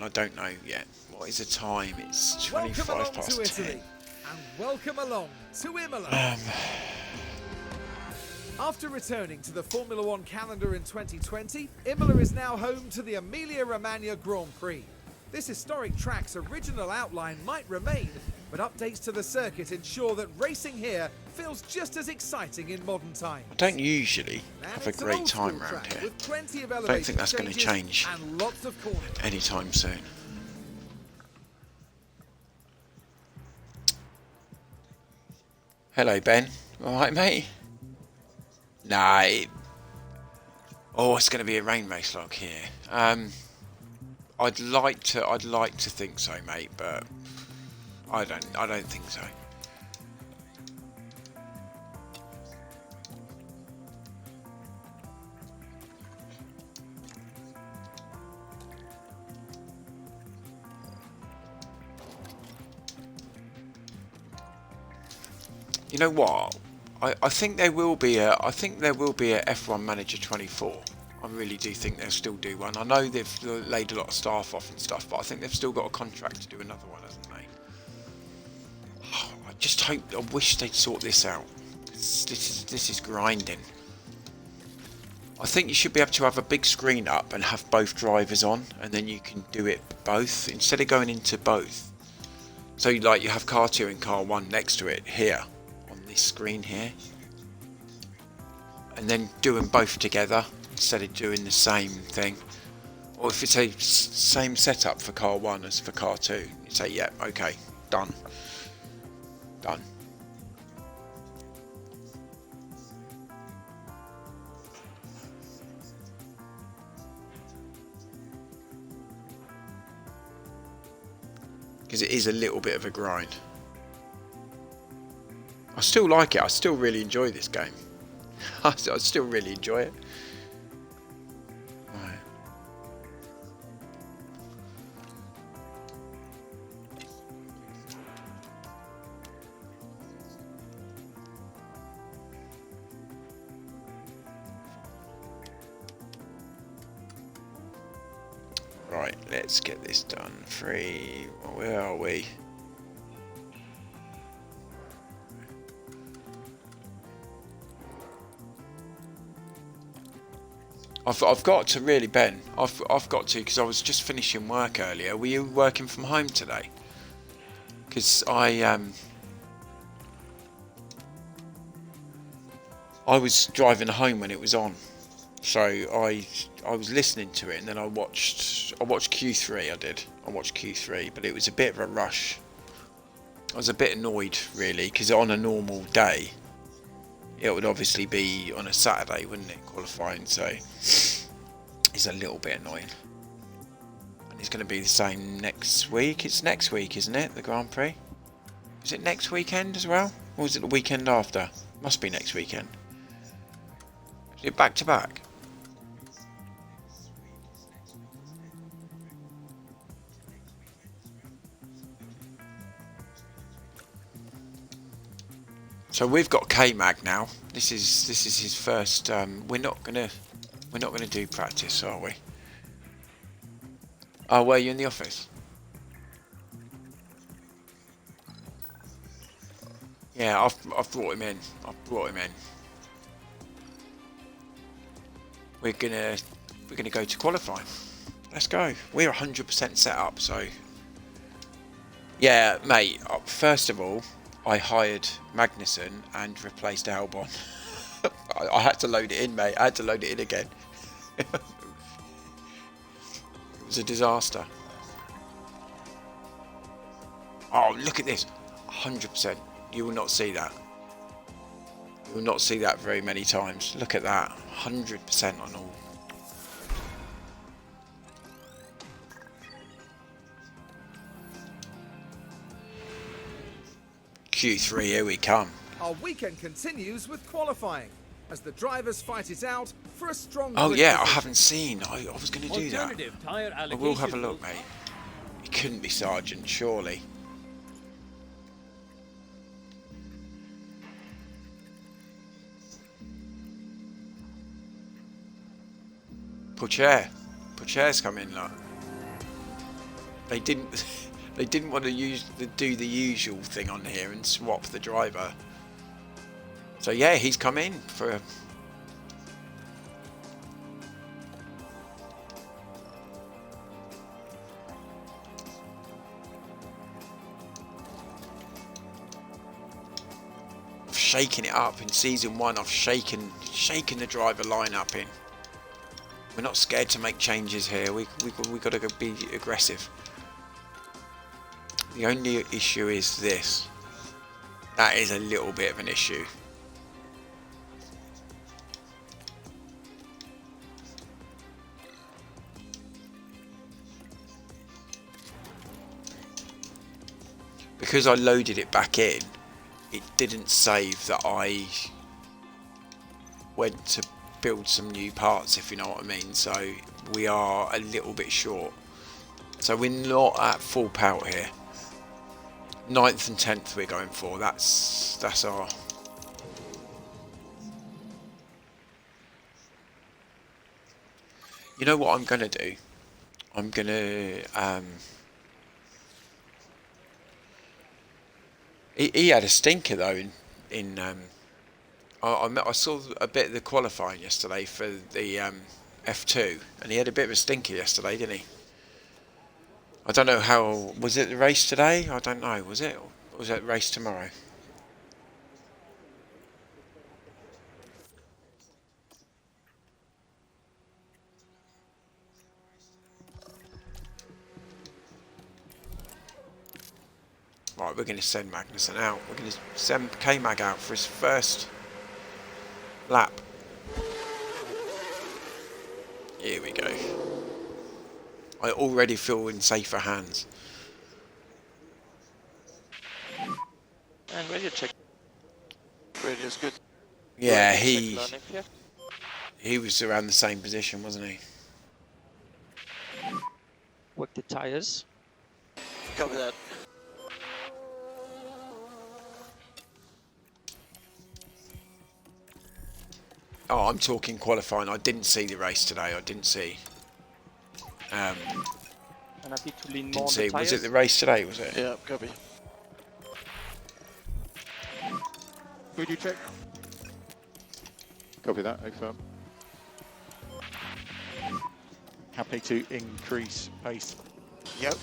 don't know yet. What is the time? It's 25 past 10. And welcome along to Imola. After returning to the Formula One calendar in 2020, Imola is now home to the Emilia-Romagna Grand Prix. This historic track's original outline might remain, but updates to the circuit ensure that racing here feels just as exciting in modern times. I don't usually have a It's an great old-school time around track here. with plenty of I don't elevation think that's going to changes change and lots of corners. anytime soon. Hello, Ben. All right, mate? Nah. Oh, it's going to be a rain race like here. I'd like to think so, mate, but I don't think so. You know what? I think there will be a F1 Manager 24. I really do think they'll still do one. I know they've laid a lot of staff off and stuff, but I think they've still got a contract to do another one, haven't they? Oh, I wish they'd sort this out. This is grinding. I think you should be able to have a big screen up and have both drivers on, and then you can do it both instead of going into both. So like you have car 2 and car 1 next to it here on this screen here, and then do them both together instead of doing the same thing. Or if it's a same setup for car 1 as for car 2, you say, yeah, okay, done. Because it is a little bit of a grind. I still like it. I still really enjoy this game. I still really enjoy it. Right. Right, let's get this done. Where are we? I've got to really, Ben. I've got to, because I was just finishing work earlier. Were you working from home today? Because I was driving home when it was on, so I was listening to it, and then I watched Q3. I watched Q3, but it was a bit of a rush. I was a bit annoyed, really, because on a normal day, it would obviously be on a Saturday, wouldn't it, qualifying? So it's a little bit annoying. And it's going to be the same next week. It's next week, isn't it, the Grand Prix? Is it next weekend as well, or is it the weekend after? Must be next weekend. Is it back to back? So we've got K-Mag now. This is his first. We're not gonna do practice, are we? Oh, were you in the office? Yeah, I've brought him in. I've brought him in. We're gonna go to qualifying. Let's go. We're 100% set up, so yeah, mate. First of all, I hired Magnussen and replaced Albon. I had to load it in, mate. I had to load it in again. It was a disaster. Oh, look at this. 100%. You will not see that. You will not see that very many times. Look at that. 100% on all. Q3, here we come. Our weekend continues with qualifying as the drivers fight it out for a strong. Oh grid yeah, I position. haven't seen. I was going to do that. Alternative tire I will have a allocation look, rules. mate. It couldn't be Sargent, surely. Pochair's come in, look. They didn't. They didn't want to do the usual thing on here and swap the driver. So yeah, he's come in for. I've shaken it up in season 1. I've shaken the driver lineup in. We're not scared to make changes here. We got to be aggressive. The only issue is this. That is a little bit of an issue. Because I loaded it back in, it didn't save that I went to build some new parts, if you know what I mean. So we are a little bit short. So we're not at full pout here. 9th and 10th we're going for. That's our. You know what I'm gonna do? I'm gonna He had a stinker though in I saw a bit of the qualifying yesterday for the F2, and he had a bit of a stinker yesterday, didn't he? I don't know how. Was it the race today? I don't know. Was it? Or was it the race tomorrow? Right, we're going to send Magnussen out. We're going to send K-Mag out for his first lap. Here we go. I already feel in safer hands. And radio check. Radio's good. Yeah, Radio check learning here. he was around the same position, wasn't he? Work the tires. Cover that. Oh, I'm talking qualifying. I didn't see the race today. I didn't see. And happy to lean more Didn't on see. the tires. Was it the race today? Was it? Yeah, copy. Radio check. Copy that, firm. Happy to increase pace. Yep,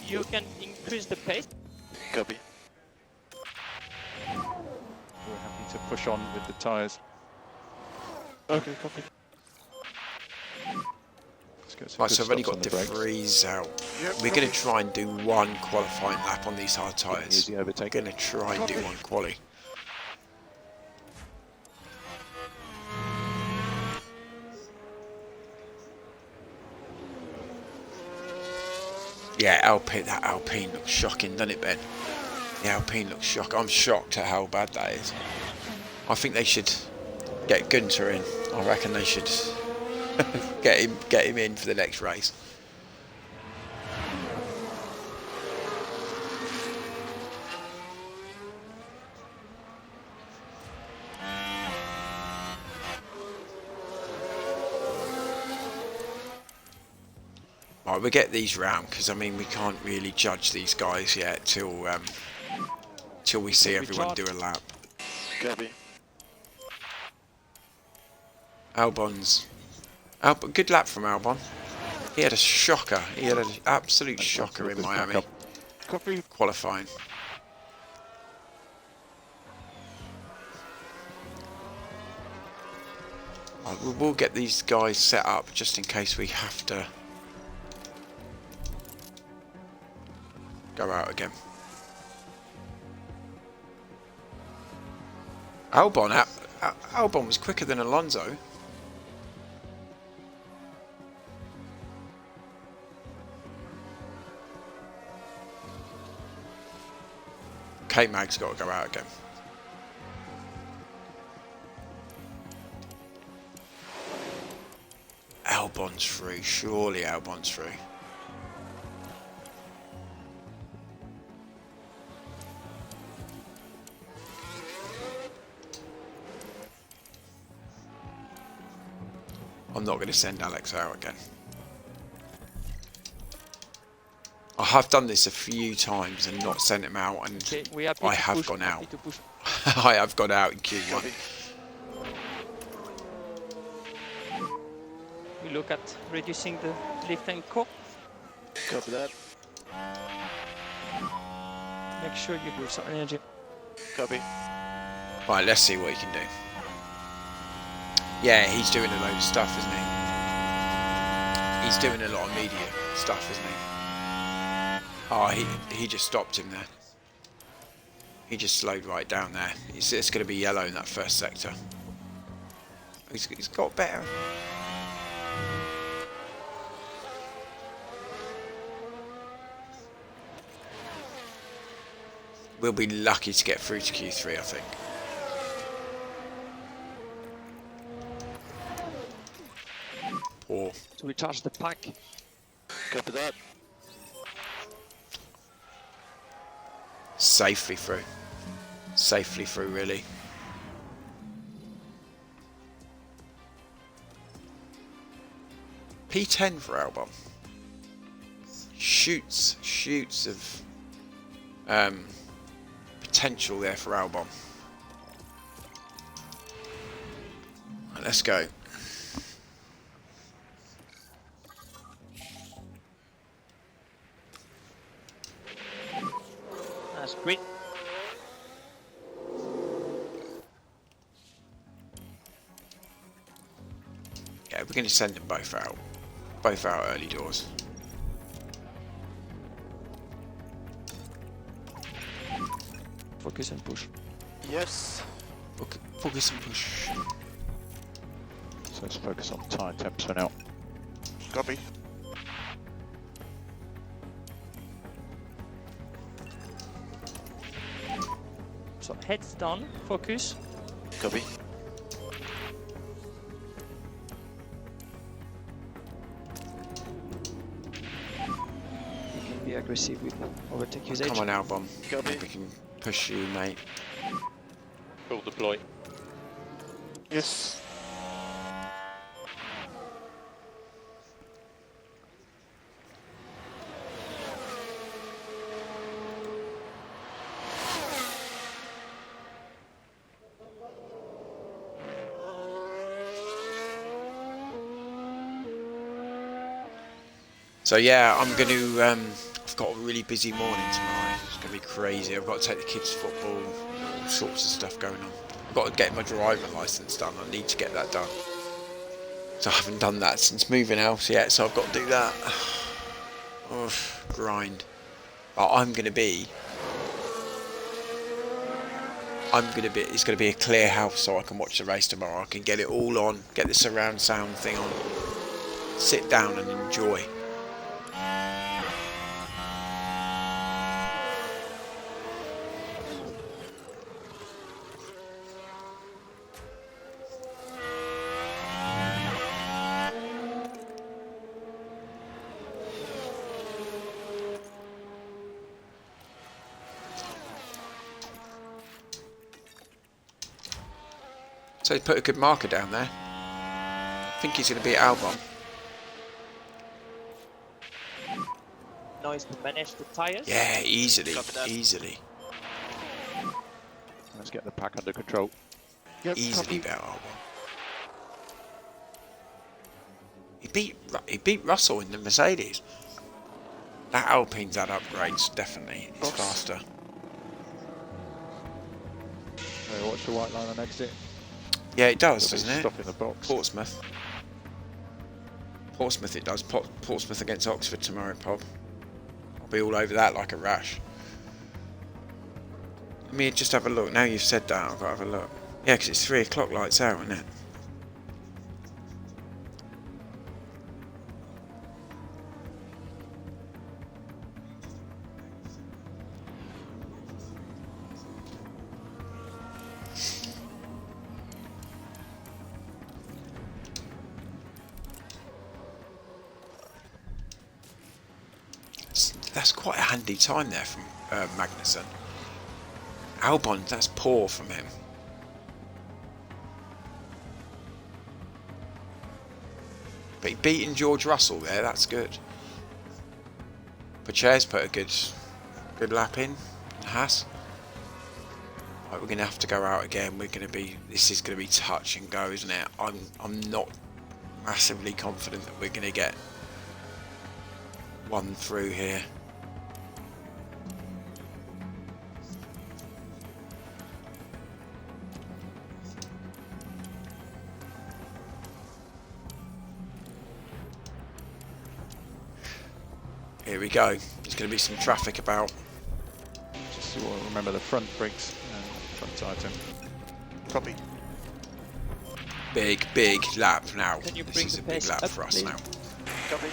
You can increase the pace. copy. We're happy to push on with the tyres. Okay, copy. Let's get some Right, good so I've only stops got on the brakes. DeFreeze out. Yep, We're going to copy. try and do one qualifying lap on these hard tyres. Easy overtake. Going to try and do one quali. Yeah, Alpine. That Alpine looks shocking, doesn't it, Ben? The Alpine looks shocking. I'm shocked at how bad that is. I think they should get Gunter in. I reckon they should get him in for the next race. Right, we'll get these round because I mean we can't really judge these guys yet till till we see everyone do a lap. Copy. Albon's. Good lap from Albon. He had a shocker. He had an absolute shocker in Miami. Copy. Qualifying. We'll get these guys set up just in case we have to go out again. Albon was quicker than Alonso. K-Mag's got to go out again. Albon's through. Surely Albon's through. I'm not going to send Alex out again. I have done this a few times and not sent him out, and Okay, we are I have gone out. I have gone out in Q1. We look at reducing the lift and core. Copy that. Make sure you give some energy. Copy. Right, let's see what he can do. Yeah, he's doing a load of stuff, isn't he? He's doing a lot of media stuff, isn't he? Oh, he just stopped him there. He just slowed right down there. It's going to be yellow in that first sector. He's got better. We'll be lucky to get through to Q3, I think. Poor. So we charge the pack. Copy that. Safely through. Safely through, really. P10 for Albon. Shoots of potential there for Albon. Right, let's go. That's great. Yeah, we're going to send them both out. Both out early doors. Focus and push. Yes. Focus and push. So let's focus on tyre temps for now. Copy. So heads down, focus. Copy. You can be aggressive with overtake usage. Come on, Albon. Copy. We can push you, mate. Full deploy. Yes. So yeah, I'm going to. I've got a really busy morning tomorrow. It's going to be crazy. I've got to take the kids to football. All sorts of stuff going on. I've got to get my driving license done. I need to get that done. So I haven't done that since moving house yet. So I've got to do that. Grind. But I'm going to be. It's going to be a clear house, so I can watch the race tomorrow. I can get it all on. Get the surround sound thing on. Sit down and enjoy. So he put a good marker down there. I think he's going to be at Albon. Now is to manage the tires. Yeah, easily, Copy that. easily. Let's get the pack under control. Yep, Easily copy. better one. He beat Russell in the Mercedes. That Alpine's had upgrades, definitely. It's Box. faster. Watch the white line on exit. Yeah, it does, There'll be doesn't it? Stop in the box. Portsmouth. Portsmouth it does. Portsmouth against Oxford tomorrow, Pop. I'll be all over that like a rash. Let me just have a look. Now you've said that, I've got to have a look. Yeah, because it's 3 o'clock lights out, isn't it? That's quite a handy time there from Magnussen. Albon, that's poor from him. But he beating George Russell there, that's good. Pacher's put a good lap in. Haas. Right, we're gonna have to go out again. This is gonna be touch and go, isn't it? I'm not massively confident that we're gonna get one through here. Here we go. There's going to be some traffic about. Just remember the front brakes and front tyre temp. Copy. Big lap now. Can you This bring is the a big pace lap up, for us please? now. Copy.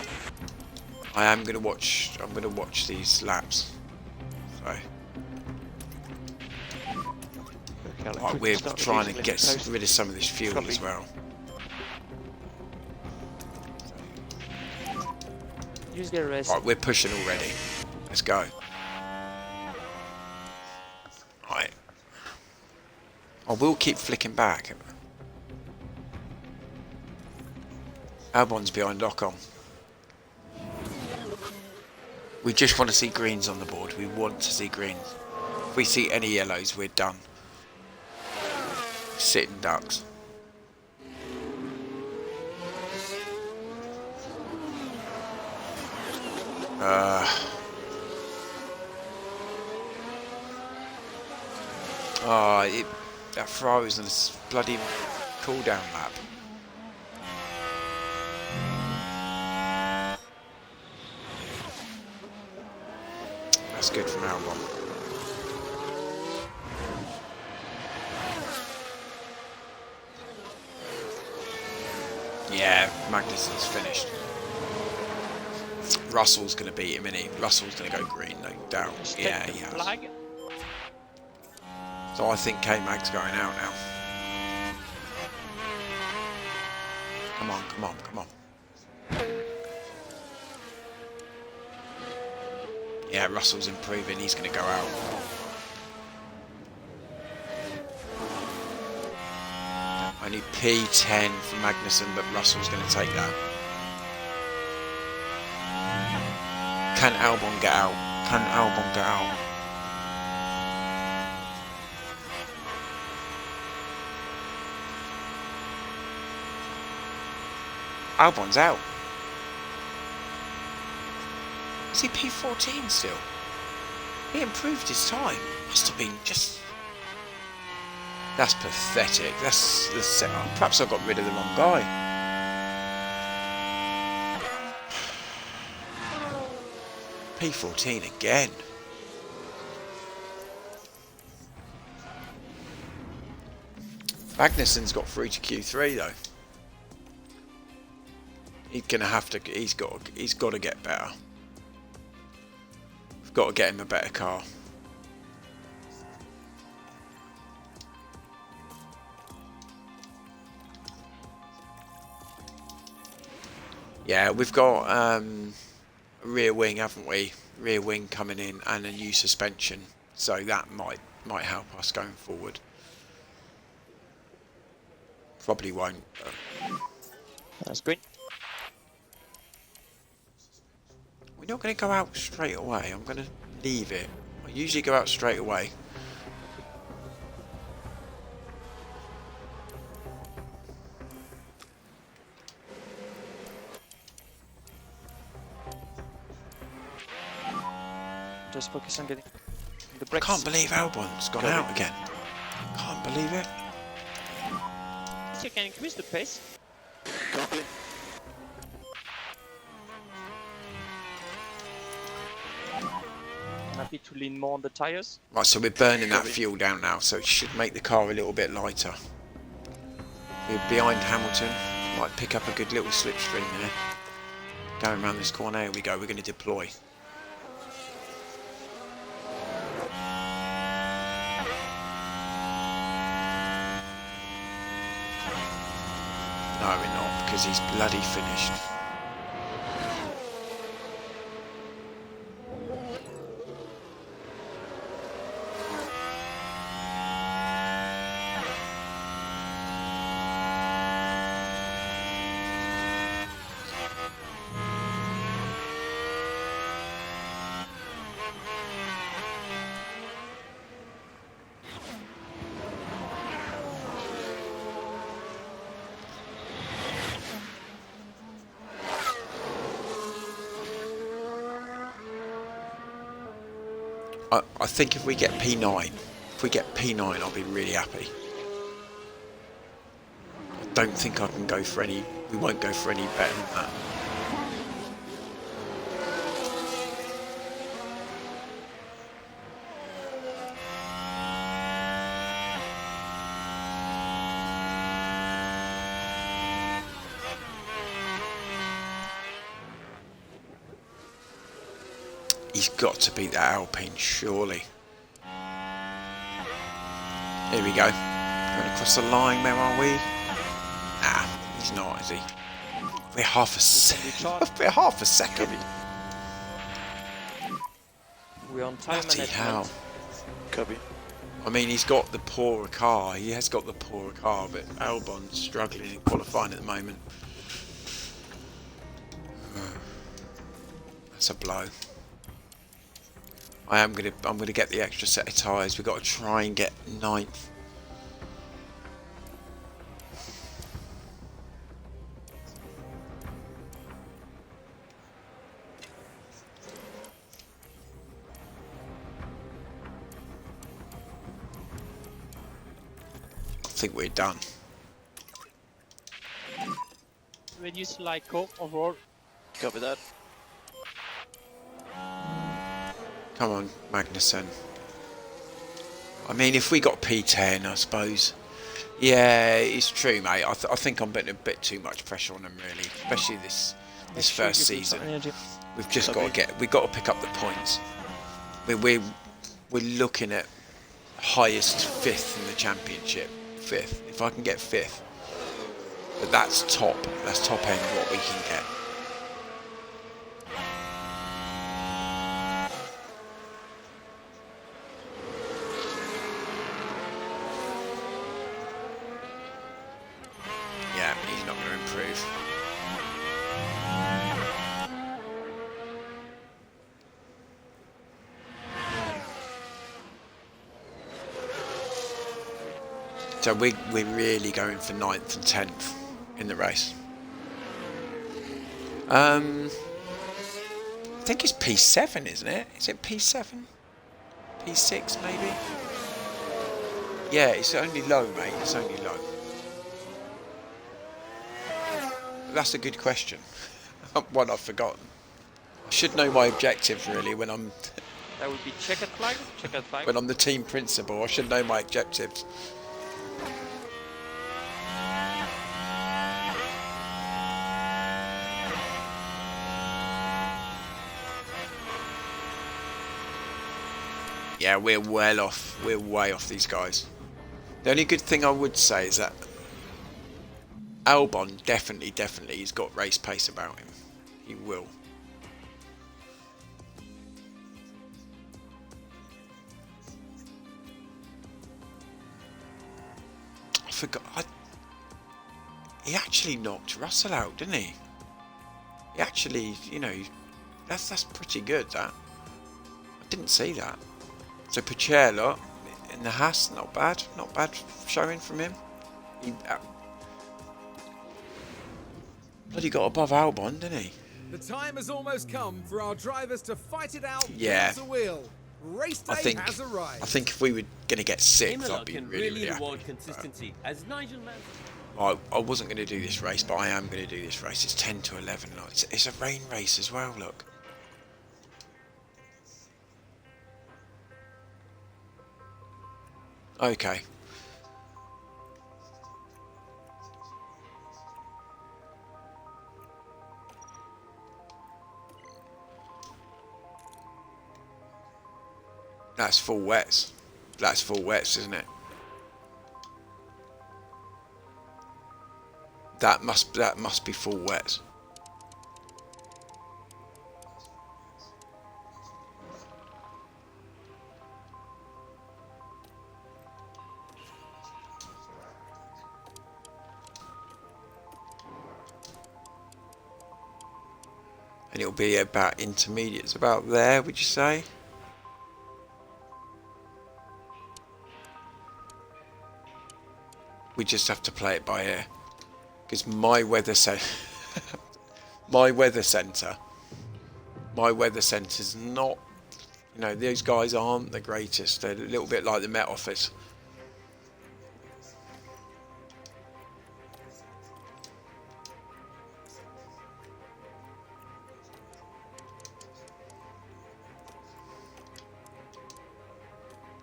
I'm going to watch these laps. So right, we're trying to get rid of some of this fuel Copy. as well. Use the rest. Right, we're pushing already. Let's go. Right. I will keep flicking back. Albon's behind Ocon. We just want to see greens on the board. We want to see greens. If we see any yellows, we're done. Sitting ducks. That Ferrari's on a bloody cool down lap. That's good from Albon. Yeah, Magnussen's finished. Russell's going to beat him, isn't he? Russell's going to go green, no doubt. Yeah, he has. Flag. So I think K-Mag's going out now. Come on, come on, come on. Yeah, Russell's improving. He's going to go out. Only P10 for Magnussen, but Russell's going to take that. Can Albon get out? Can Albon get out? Albon's out. Is he P14 still? He improved his time. Must have been just... That's pathetic. That's the setup. Perhaps I got rid of the wrong guy. P14 again. Magnussen's got through to Q3 though. He's gonna have to. He's got to get better. We've got to get him a better car. Yeah, we've got a rear wing, haven't we? Rear wing coming in and a new suspension, so that might help us going forward. Probably won't. That's green. We're not going to go out straight away. I'm going to leave it. I usually go out straight away. Just focus on getting the I bricks. can't believe Albon's gone out again. Can't believe it. You can increase the pace. Copy. I'm happy to lean more on the tires. Right, so we're burning that fuel down now, so it should make the car a little bit lighter. We're behind Hamilton. Might pick up a good little slipstream there. Going around this corner, here we go. We're going to deploy. No, we're not, because he's bloody finished. I think if we get P9, I'll be really happy. I don't think I can go for any, we won't go for any better than that. He's got to beat that Alpine, surely. Here we go. Going across the line, where are we? Nah, he's not, is he? We're half a second. We're half a second. We're on time Bloody management. hell. Copy. I mean, he's got the poorer car. He has got the poorer car, but Albon's struggling in qualifying at the moment. That's a blow. I'm gonna get the extra set of tyres. We've got to try and get 9th. I think we're done. Reduce Lyco overall. Copy that. Come on, Magnussen. I mean, if we got P10, I suppose. Yeah, it's true, mate. I think I'm putting a bit too much pressure on them, really, especially this first season. We've just got to pick up the points. We're looking at highest 5th in the championship. 5th. If I can get 5th, but that's top end what we can get. Yeah, he's not going to improve. So we're really going for 9th and 10th in the race. I think it's P7, isn't it? Is it P7? P6 maybe? Yeah, it's only low, mate. It's only low. That's a good question. One I've forgotten. I should know my objectives really when I'm That would be checkered flag. Checkered flag. when I'm the team principal. I should know my objectives. Yeah, we're well off. We're way off these guys. The only good thing I would say is that Albon definitely he's got race pace about him. He will. I forgot. He actually knocked Russell out, didn't he? He actually, you know, that's pretty good. That I didn't see that. So Pacello in the Haas, not bad showing from him. He bloody got above Albon, didn't he? The time has almost come for our drivers to fight it out Yeah. wheel to wheel. Race day has arrived. I think if we were going to get 6th, Imola I'd be can really, really reward happy. consistency, as Nigel Mansell. I wasn't going to do this race, but I am going to do this race. It's 10 to 11. It's a rain race as well, look. Okay. That's full wets. That's full wets, isn't it? That must be full wets. And it'll be about intermediates about there, would you say? We just have to play it by ear, because my weather center's not, you know, those guys aren't the greatest. They're a little bit like the Met Office.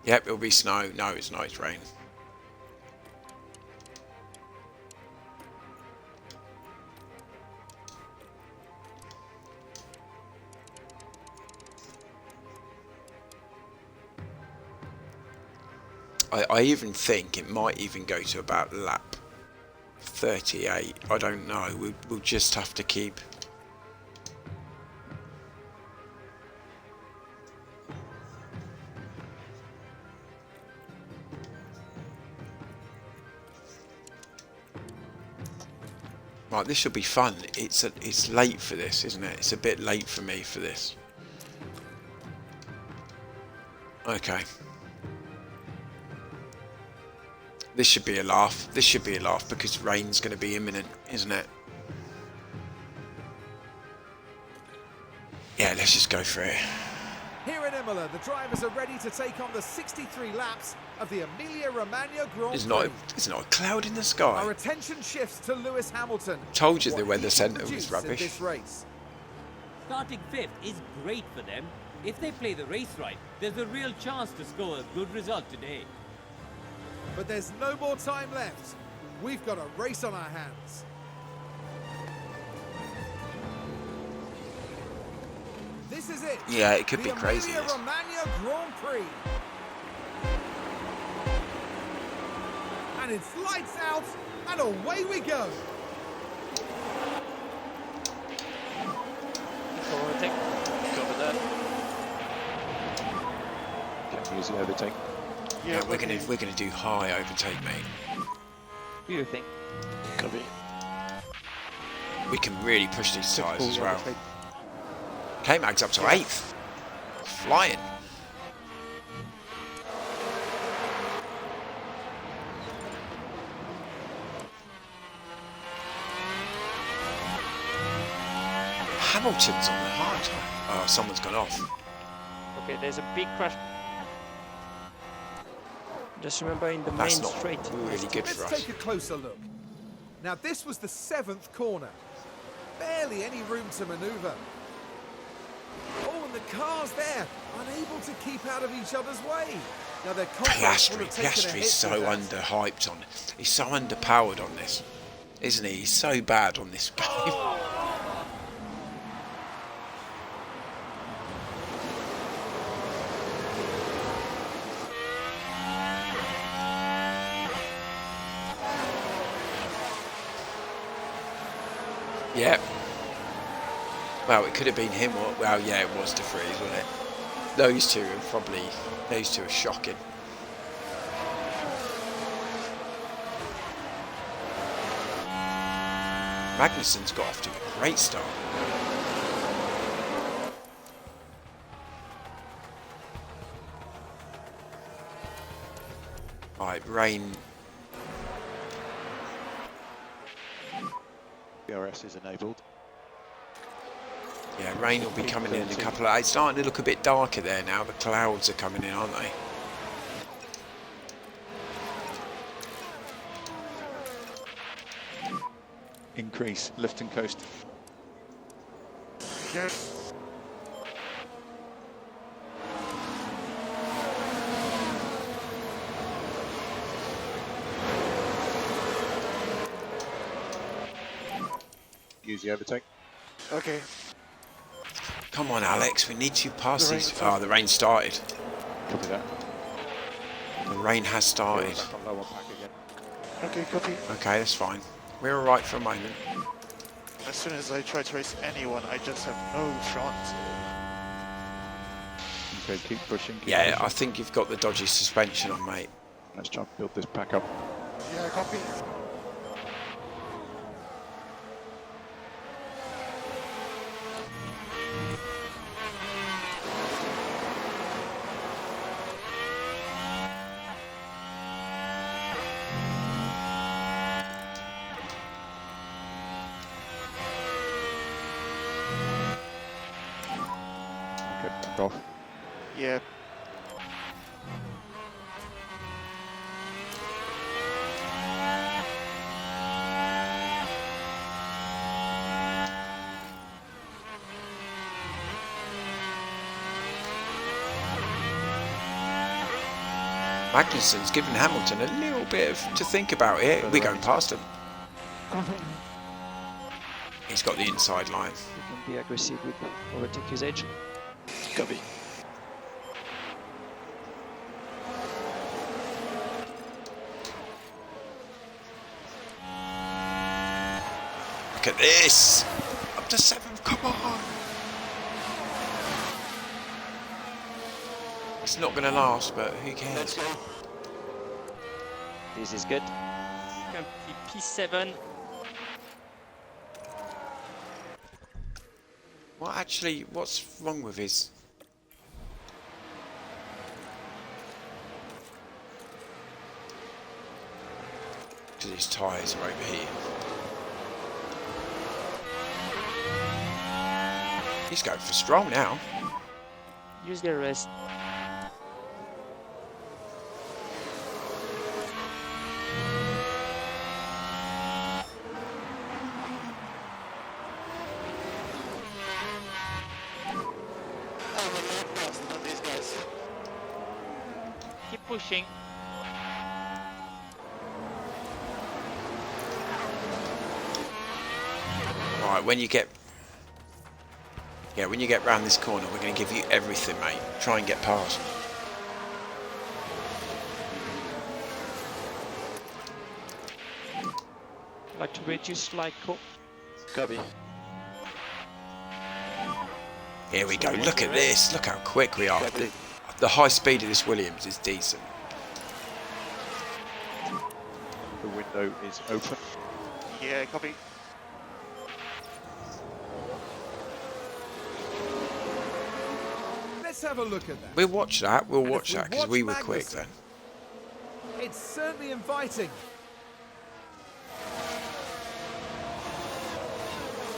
Yep, it'll be snow. No, it's not. It's rain. I even think it might even go to about lap 38. I don't know. We'll just have to keep. Right, this should be fun. It's late for this, isn't it? It's a bit late for me for this. Okay. This should be a laugh. This should be a laugh because rain's going to be imminent, isn't it? Yeah, let's just go for it. Here in Imola, the drivers are ready to take on the 63 laps of the Emilia-Romagna Grand Prix. There's not a cloud in the sky. Our attention shifts to Lewis Hamilton. Told you the What weather he centre can was produce in rubbish. this race. Starting 5th is great for them. If they play the race right, there's a real chance to score a good result today. But there's no more time left. We've got a race on our hands. This is it. Yeah, it could be crazy, The this. Emilia-Romagna Grand Prix. And it's lights out, and away we go. Overtake. Cover that. Can use the overtake. Yeah, we're gonna do high overtake, mate. What do you think? Copy. We can really push these tyres as Full well. overtake. K-Mag's up to 8th. Flying. Hamilton's on the hard time. Oh, someone's gone off. Okay, there's a big crash. Just remember in the That's main not straight. really good for Let's us. take a closer look. Now this was the 7th corner. Barely any room to manoeuvre. Oh, and the cars there, unable to keep out of each other's way. Now their confidence will have taken a Piastri's hit so with that. underhyped on. He's so underpowered on this, isn't he? He's so bad on this game. Yeah. Well, it could have been him or... Well, yeah, it was De Vries, wasn't it? Those two are probably... Those two are shocking. Magnussen's got off to a great start. Right, rain... DRS is enabled. Yeah, rain will be coming in a couple of... It's starting to look a bit darker there now. The clouds are coming in, aren't they? Increase, lift and coast. Use the overtake. Okay. Come on, Alex, we need to pass these. Oh, the rain started. Copy that. The rain has started. Back on low on pack again. Okay, copy. Okay, that's fine. We're all right for a moment. As soon as I try to race anyone, I just have no front. Okay, keep pushing. Keep Yeah, pushing. I think you've got the dodgy suspension on, mate. Let's try and build this pack up. Yeah, copy. Okay, back off. Yeah. Magnussen's given Hamilton a little bit to think about here. We're going past him. He's got the inside line. You can be aggressive with overtake usage. Copy. Look at this! Up to 7, come on! It's not going to last, but who cares? This is good. Currently P7. What actually, what's wrong with his... Because his tyres are overheating. He's going for Stroll now. Use the rest. Keep pushing. Right, when you get... Yeah, when you get round this corner, we're going to give you everything, mate. Try and get past. Like to reduce like Copy. Here we go. Look at this. Look how quick we are. The high speed of this Williams is decent. The window is open. Yeah, copy. Let's have a look at that. We'll watch that. We'll And watch if we that because watch we were quick Magnussen, then. It's certainly inviting.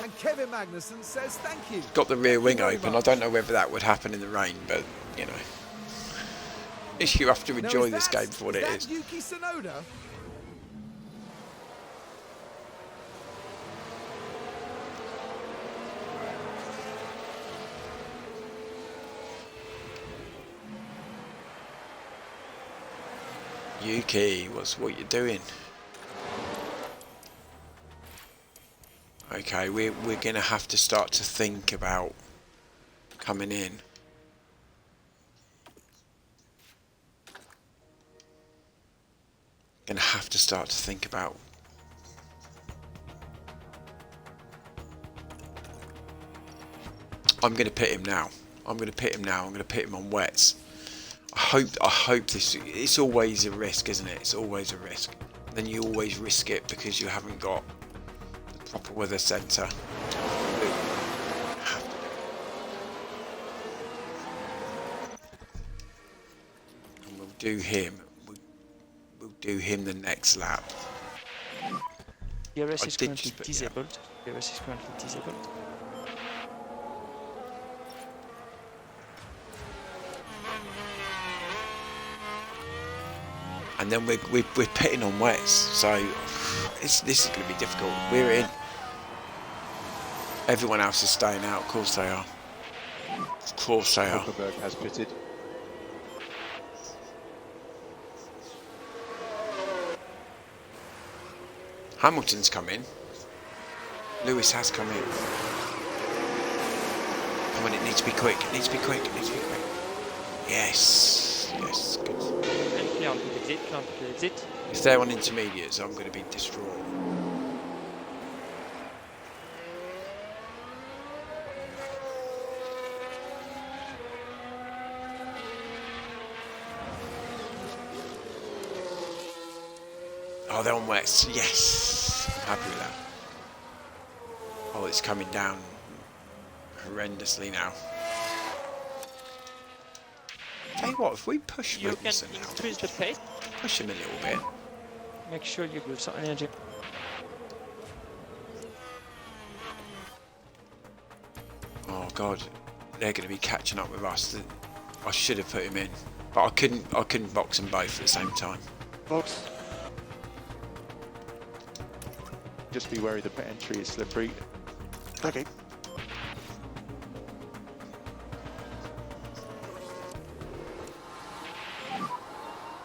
And Kevin Magnussen says thank you. Got the rear wing very open. I much. don't know whether that would happen in the rain, but you know, you have to Now, enjoy is this that- game for what it that is. Yuki Tsunoda? Yuki, what's what you're doing? Okay, we're gonna have to start to think about coming in. Gonna have to start to think about. I'm gonna pit him now. I'm gonna pit him now. I'm gonna pit him on wets. I hope this. It's always a risk, isn't it? It's always a risk. Then you always risk it because you haven't got the proper weather centre. And we'll do him. We'll do him the next lap. DRS I is did currently just put- yeah. disabled. DRS is currently disabled. and then we're pitting on wets, so this is going to be difficult. We're in. Everyone else is staying out. Of course they are. Of course they are. Hulkenberg has pitted. Hamilton's come in. Lewis has come in. Come on, it needs to be quick. It needs to be quick. It needs to be quick. Yes. Yes. Good. If they're on intermediates, I'm going to be distraught. Oh, they're on wets. Yes. I'm happy with that. Oh, it's coming down horrendously now. Tell you what, if we push You can Williamson now, increase the pace. push him a little bit. Make sure you give some energy. Oh God, they're going to be catching up with us. I should have put him in, but I couldn't box them both at the same time. Box. Just be wary the pit entry is slippery. Okay.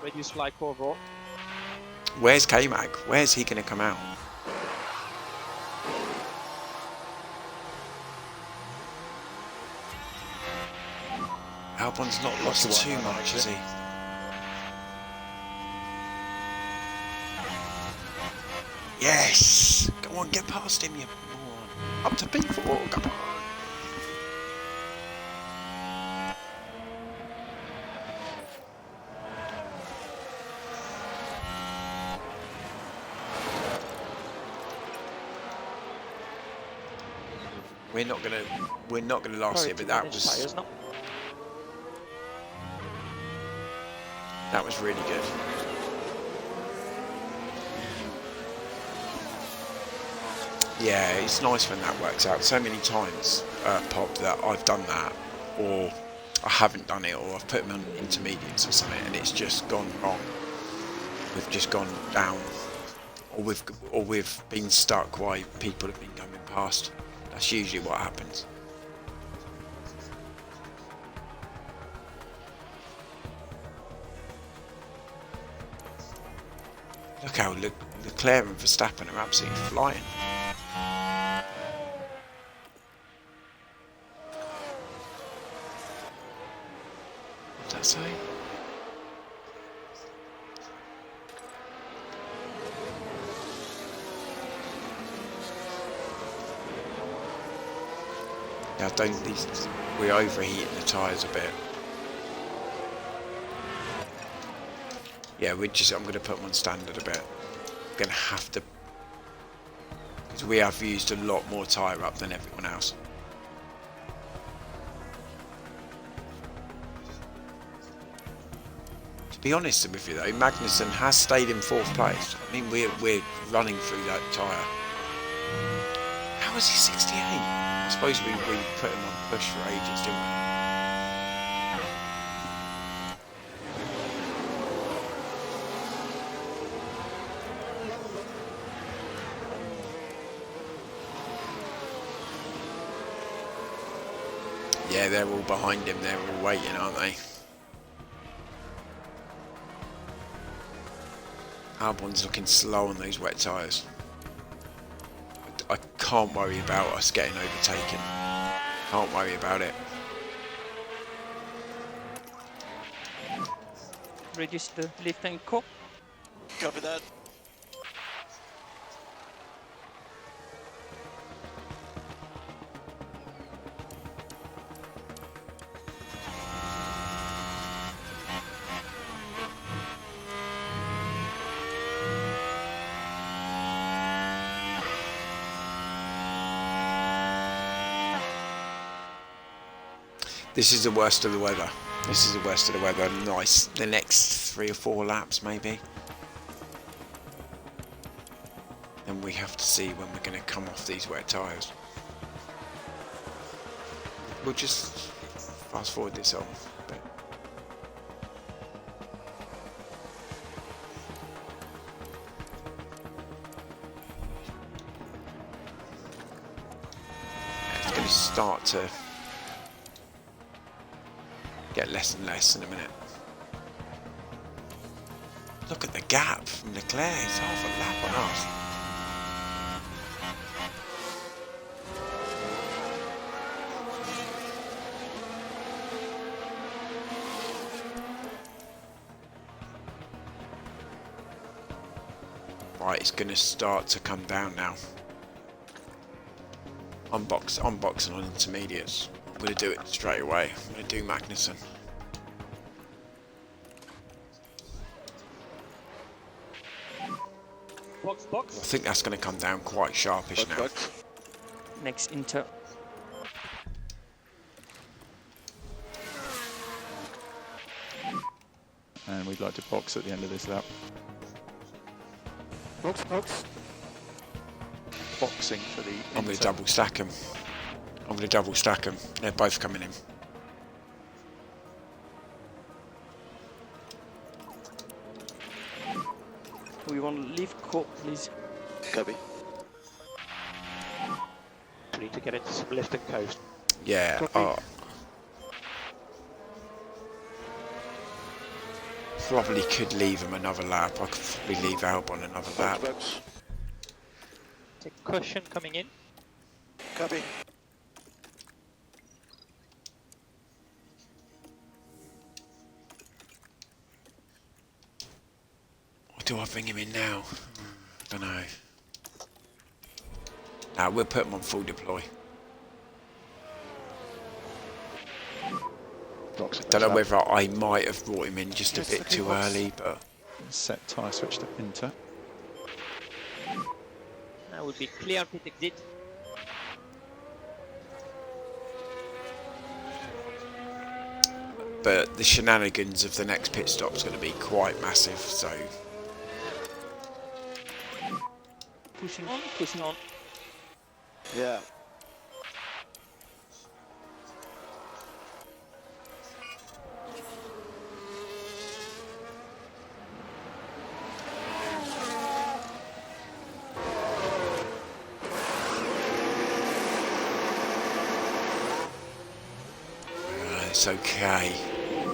Reduce like overall. Where's K-Mag? Where's he going to come out? Albon's not lost too much, has he? Yes! Go on, get past him, you moron. Up to P4, come on. We're not gonna last here, but that was really good. Yeah, it's nice when that works out. So many times, Pop, that I've done that, or I haven't done it, or I've put them on intermediates or something, and it's just gone wrong. We've just gone down, or we've been stuck while people have been coming past. That's usually what happens. Look how Leclerc and Verstappen are absolutely flying. What's that say? Yeah, we're overheating the tyres a bit. Yeah, I'm going to put them on standard a bit. I'm going to have to, because we have used a lot more tyre up than everyone else. To be honest with you though, Magnussen has stayed in 4th place. I mean, we're running through that tyre. How is he 68? I suppose we put him on push for ages, didn't we? Yeah, they're all behind him. They're all waiting, aren't they? Albon's looking slow on those wet tyres. I can't worry about us getting overtaken. Can't worry about it. Reduce the lift and co. Copy that. This is the worst of the weather. This is the worst of the weather. Nice. The next 3 or 4 laps, maybe. And we have to see when we're going to come off these wet tyres. We'll just fast forward this on. But to start to get less and less in a minute. Look at the gap from Leclerc. He's half a lap on us. Right, it's going to start to come down now. I'm boxing on intermediates. I'm going to do it straight away. I'm going to do Magnussen. Box, box. I think that's going to come down quite sharpish now. Next Inter. And we'd like to box at the end of this lap. Box, box. Boxing for the I'm going to Inter. double stack them. I'm going to double stack them. They're both coming in. We want to leave court, please. Copy. We need to get into some lift and coast. Yeah. Copy. Oh. Probably could leave him another lap. I could probably leave Albon another lap. Box. Take caution coming in. Copy. Or do I bring him in now? Don't know. Nah, we'll put him on full deploy. Box Don't know whether I might have brought him in just a Yes, bit okay, too box. early, but Set tyre switch to Inter. That would be clear pit exit. the shenanigans of the next pit stop is going to be quite massive. So Pushing on, pushing on. Yeah. it's okay.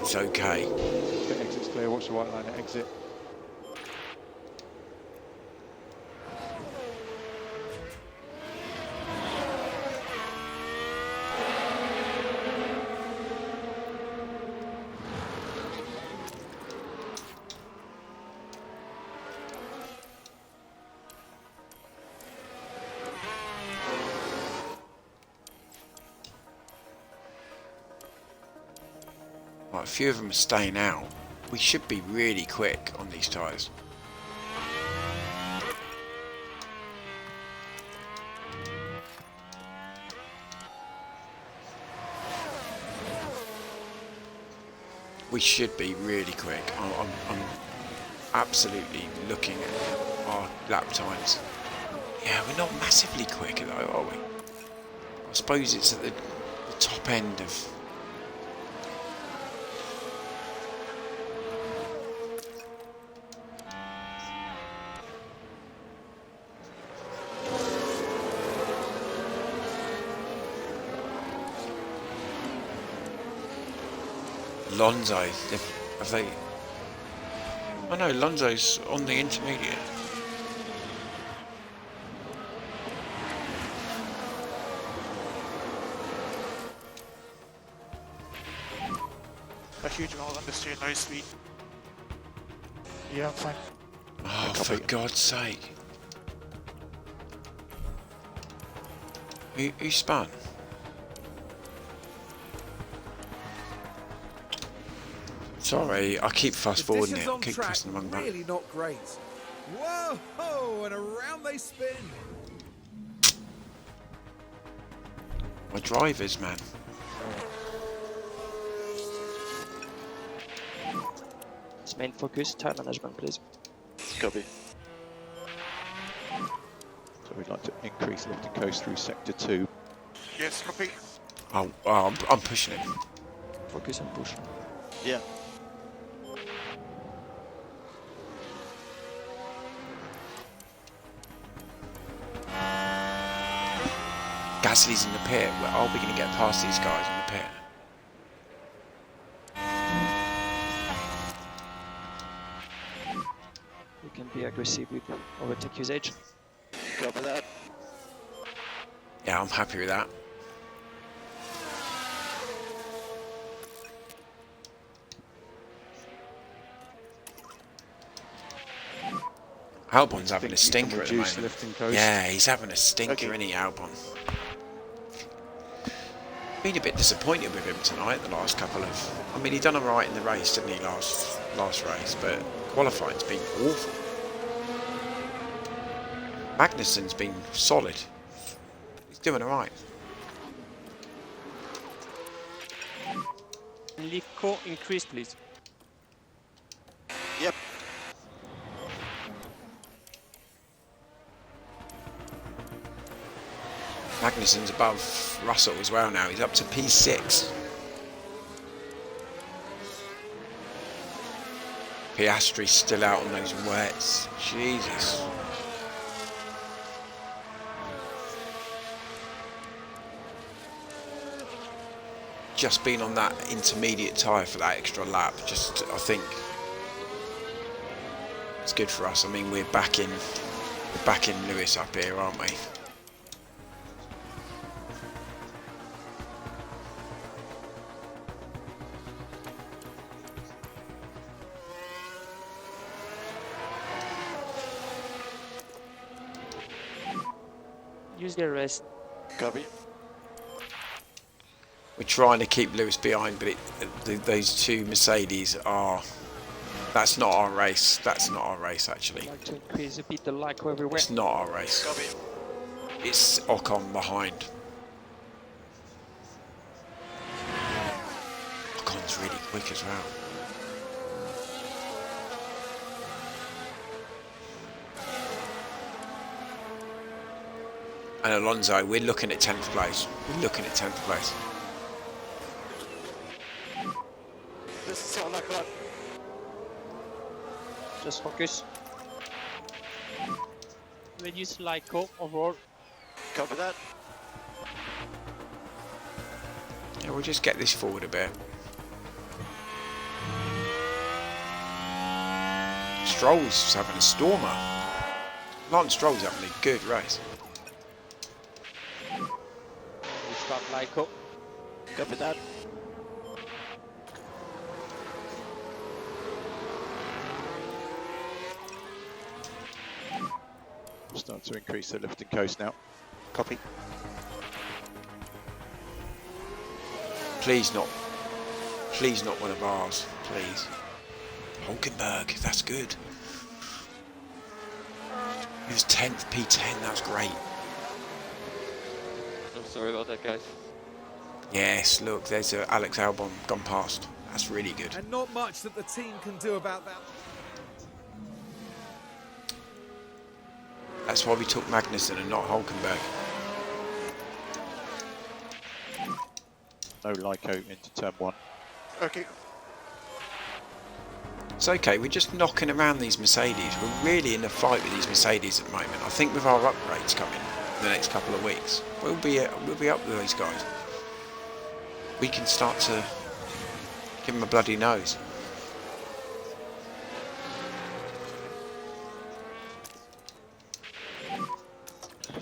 It's okay. The exit's clear, watch the white line at exit. Right, a few of them are staying out. We should be really quick on these tyres. We should be really quick. I'm absolutely looking at our lap times. Yeah, we're not massively quicker though, are we? I suppose it's at the top end of... Lonzo, have they... Oh no, Lonzo's on the intermediate. A huge amount of understeer, no speed. Yeah, I'm fine. Oh, for God's sake. Who spun? Sorry, I keep fast forwarding Conditions it. I on keep track pressing the wrong button. really not great. Whoa, and around they spin. My drivers, man. It's main focus, tire management, please. Copy. So we'd like to increase lift and coast through sector 2. Yes, copy. Oh, I'm pushing it. Focus and push. Yeah. Gasly's in the pit. Well, are we going to get past these guys in the pit? You can be aggressive with overtake usage. Copy that. Yeah, I'm happy with that. Albon's having a stinker at the moment. Lifting coast. Yeah, he's having a stinker, Okay. isn't he, Albon? Been a bit disappointed with him tonight. The last couple of, I mean, he done alright in the race, didn't he? Last race, but qualifying's been awful. Magnussen's been solid. He's doing alright. Leave core increase, please. Yep. Magnussen's above Russell as well now. He's up to P6. Piastri's still out on those wets. Jesus. Just been on that intermediate tyre for that extra lap. Just, I think it's good for us. I mean, we're backing Lewis up here, aren't we? Use the rest. Copy. We're trying to keep Lewis behind, but those two Mercedes are... That's not our race. That's not our race, actually. I'd like to increase a bit the LICO everywhere. It's not our race. Copy. It's Ocon behind. Ocon's really quick as well. And Alonso, we're looking at 10th place. We're looking at 10th place. This is all I got. Just focus. Reduce LICO overall. Copy that. Yeah, we'll just get this forward a bit. Stroll's having a stormer. Lance Stroll's having a good race. Start LICO. Copy that. Start to increase the lifting coast now. Copy. Please not one of ours, please. Hulkenberg, that's good. He was 10th, P10, that's great. I'm sorry about that, guys. Yes, look, there's Alex Albon gone past. That's really good. And not much that the team can do about that. That's why we took Magnussen and not Hulkenberg. No LICO into turn 1. Okay. It's okay, we're just knocking around these Mercedes. We're really in a fight with these Mercedes at the moment. I think with our upgrades coming in the next couple of weeks, we'll be up with those guys. We can start to give them a bloody nose.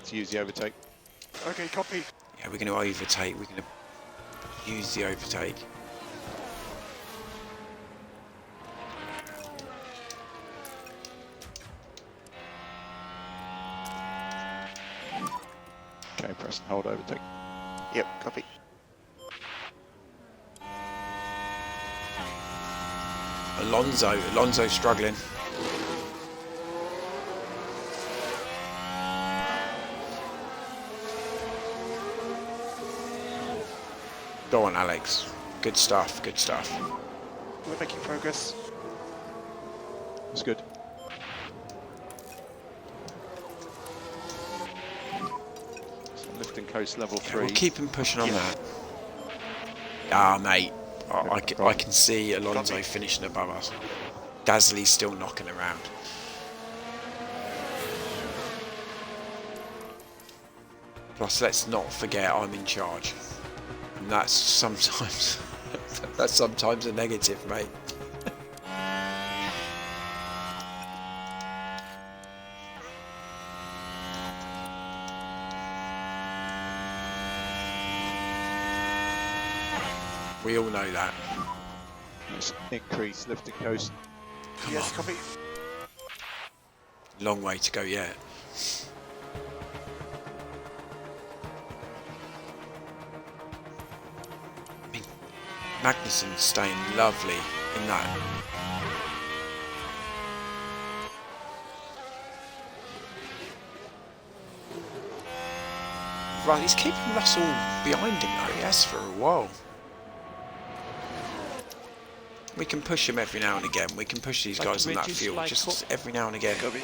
To use the overtake. Okay, copy. Yeah, we're going to overtake. We're going to use the overtake. Okay, press and hold overtake. Yep, copy. Alonso's struggling. Go on, Alex. Good stuff, good stuff. We're making progress. That's good. So lifting coast level Yeah, 3. we'll keep him pushing on that. Ah, mate. I can see Alonso finishing above us. Gasly's still knocking around. Plus, let's not forget I'm in charge. And that's sometimes that's sometimes a negative, mate. We all know that. Let's increase lifting coast. Yes, copy. Long way to go yet. I mean, Magnussen's staying lovely in that. Right, he's keeping Russell behind him though, he has for a while. We can push him every now and again. We can push these guys in that field just every now and again. Copy.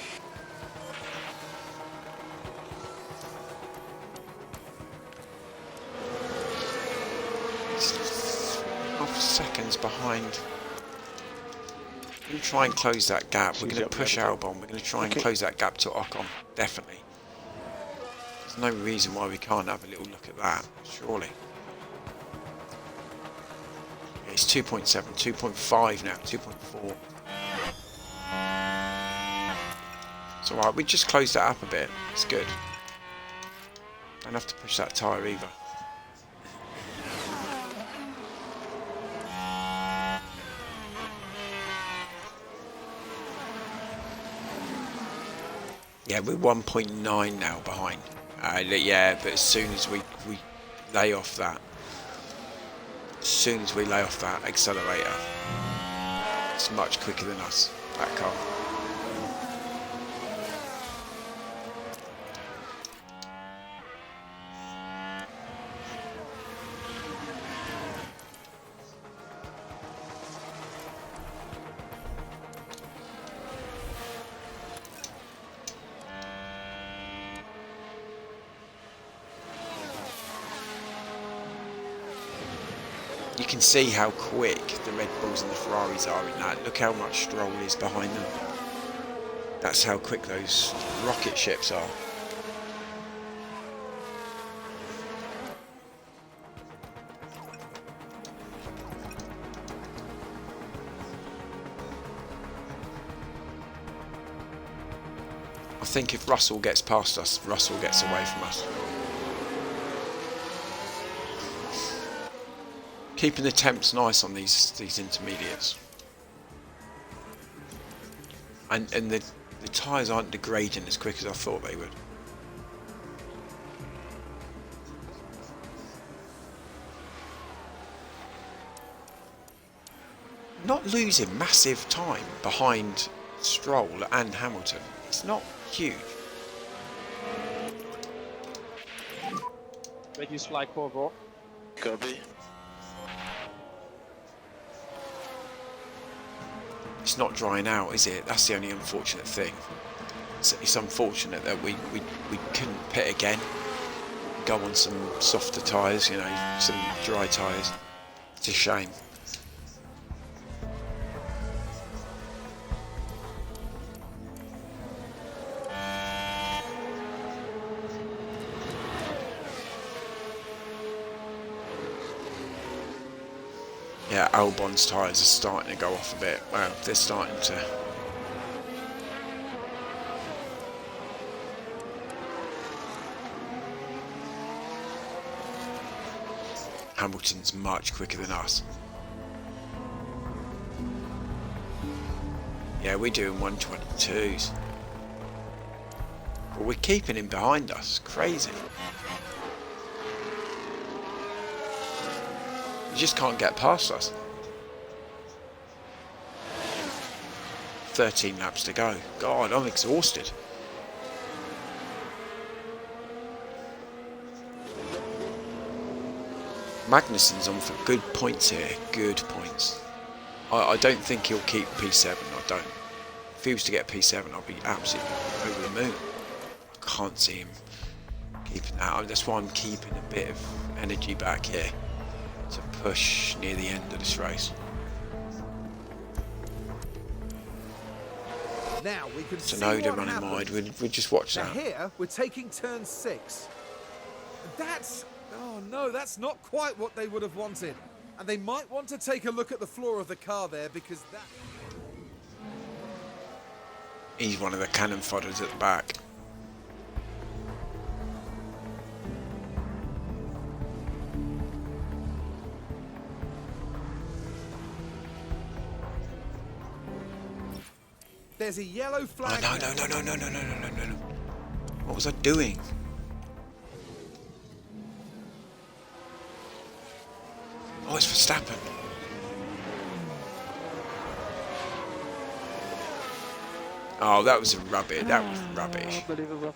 Half seconds behind. We're going to try and close that gap. We're going to push Albon. We're going to try and close that gap to Ocon. Definitely. There's no reason why we can't have a little look at that. Surely. It's 2.7, 2.5 now, 2.4. It's alright, we just closed that up a bit. It's good. Don't have to push that tyre either. Yeah, we're 1.9 now behind. Yeah, but as soon as we lay off that, as soon as we lay off that accelerator, it's much quicker than us, that car. You can see how quick the Red Bulls and the Ferraris are in that. Look how much Stroll is behind them. That's how quick those rocket ships are. I think if Russell gets past us, Russell gets away from us. Keeping the temps nice on these intermediates, and the tyres aren't degrading as quick as I thought they would. Not losing massive time behind Stroll and Hamilton. It's not huge. Reduce like overall. Copy. It's not drying out, is it? That's the only unfortunate thing. It's unfortunate that we couldn't pit again, go on some softer tyres, you know, some dry tyres. It's a shame. Yeah, Albon's tyres are starting to go off a bit. Well, they're starting to. Hamilton's much quicker than us. Yeah, we're doing 122s. But we're keeping him behind us. Crazy. You just can't get past us. 13 laps to go. God, I'm exhausted. Magnussen's on for good points here. Good points. I don't think he'll keep P7. I don't. If he was to get P7, I'll be absolutely over the moon. I can't see him keeping that. That's why I'm keeping a bit of energy back here to push near the end of this race. Now we can see Tsunoda what running happens. wide. We'll just watch Now that. here we're taking turn 6. That's... Oh no, that's not quite what they would have wanted. And they might want to take a look at the floor of the car there because that... He's one of the cannon fodders at the back. There's a yellow Oh, flag. no. What was I doing? Oh, it's Verstappen. Oh, that was rubbish. That was rubbish. Unbelievable.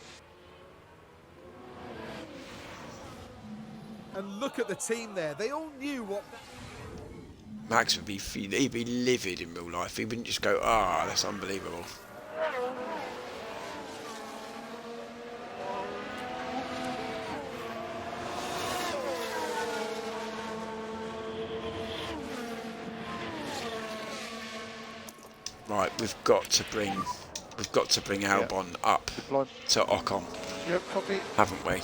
And look at the team there. They all knew what... Max would be, he'd be livid in real life. He wouldn't just go, ah, that's unbelievable. Right, we've got to bring Albon up Deploy. to Ocon, Yep, copy. haven't we?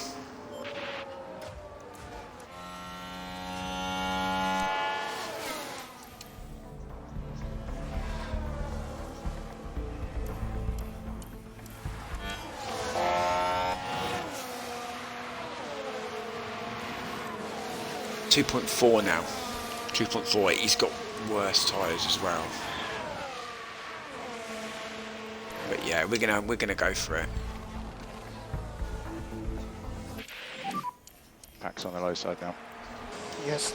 .4 now. 2.4. He's got worse tyres as well. But yeah, we're gonna go for it. Pack's on the low side now. Yes.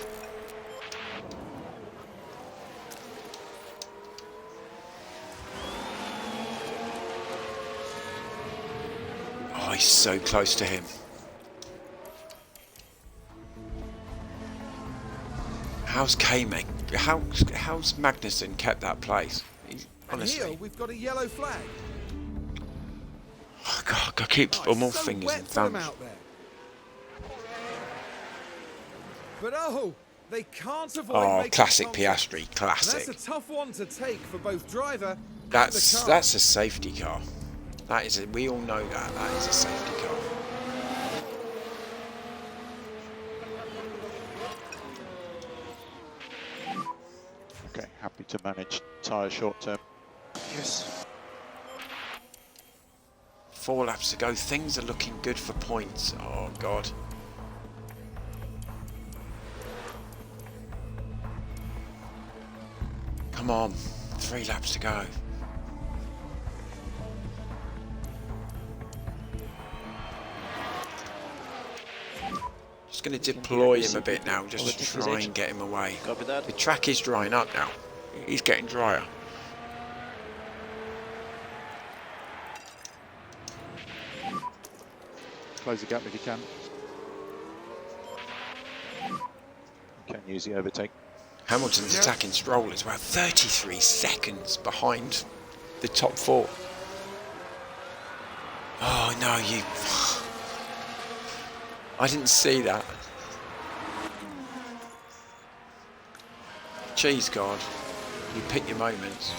Oh, he's so close to him. How's how's Magnussen kept that place? And Honestly. here we've got a yellow flag. Oh, God, I keep Oh, I'm all it's so fingers wet and for them thumbs. out there. But oh, they can't avoid Oh, making classic contact. Piastri, And classic. that's a tough one to take for both driver and the That's car. a safety car. That is we all know that is a safety car. Okay, happy to manage tyre short term. Yes. 4 laps to go. Things are looking good for points. Oh God. Come on. 3 laps to go. Just going to deploy him a bit now, just to try and get him away. Copy that. The track is drying up now. He's getting drier. Close the gap if you can. Can use the overtake. Hamilton's attacking Stroll as well. 33 seconds behind the top 4. Oh no, you... I didn't see that. Cheese God, you pick your moments.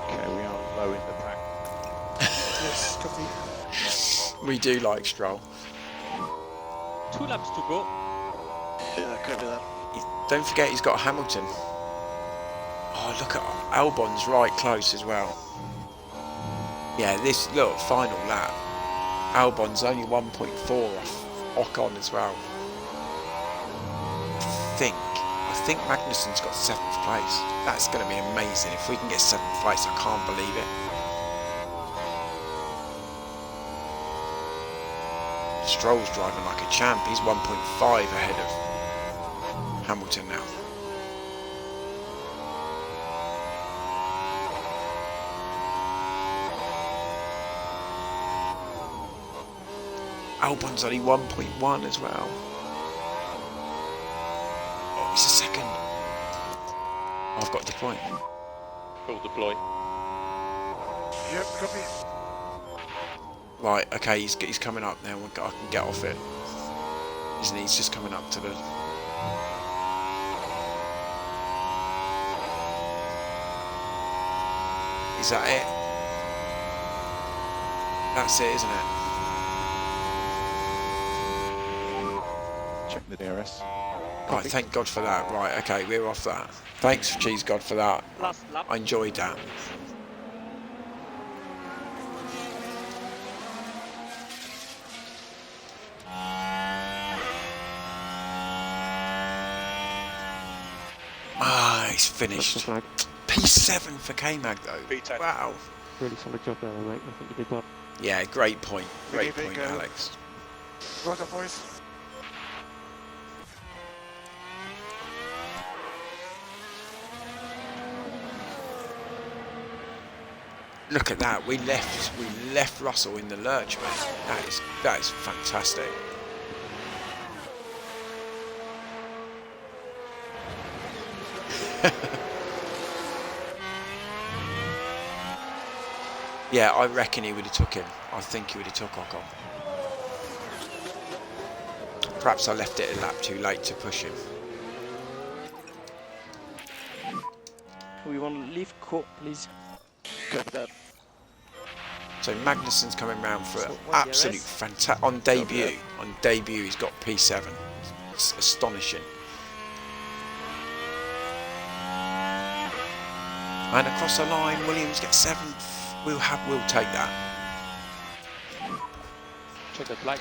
Okay, we are low in the pack. Yes, copy. We do like Stroll. 2 laps to go. Yeah, copy that. Don't forget he's got Hamilton. Oh, look at Albon's right close as well. Yeah, this look final lap. Albon's only 1.4 off Ocon as well. I think Magnussen's got 7th place. That's going to be amazing if we can get 7th place. I can't believe it. Stroll's driving like a champ. He's 1.5 ahead of Hamilton now. Albon's only 1.1 as well. Oh, he's a second. Oh, I've got to deploy. Full deploy. Yep, copy. Right, okay, he's coming up now. I can get off it. Isn't he? He's just coming up to the... Is that it? That's it, isn't it? Check the DRS. Right, thank God for that. Right, okay, we're off that. Thanks, cheese God, for that. Last lap. I enjoyed that. Ah, he's finished. P7 for K-Mag though. P10. Wow. Really solid job there, mate. I think you did well. Yeah, great point. Great Good evening, point, Alex. Well done, boys. Look at that. We left Russell in the lurch, mate. That is fantastic. Yeah, I reckon he would have took him. I think he would have took Ocon. Perhaps I left it a lap too late to push him. We want to leave court, please. Copy that. So Magnussen's coming round for So, an what, absolute DRS? fantastic on debut. On debut, he's got P7. It's astonishing. And across the line, Williams gets 7th. We'll take that. Check the flag.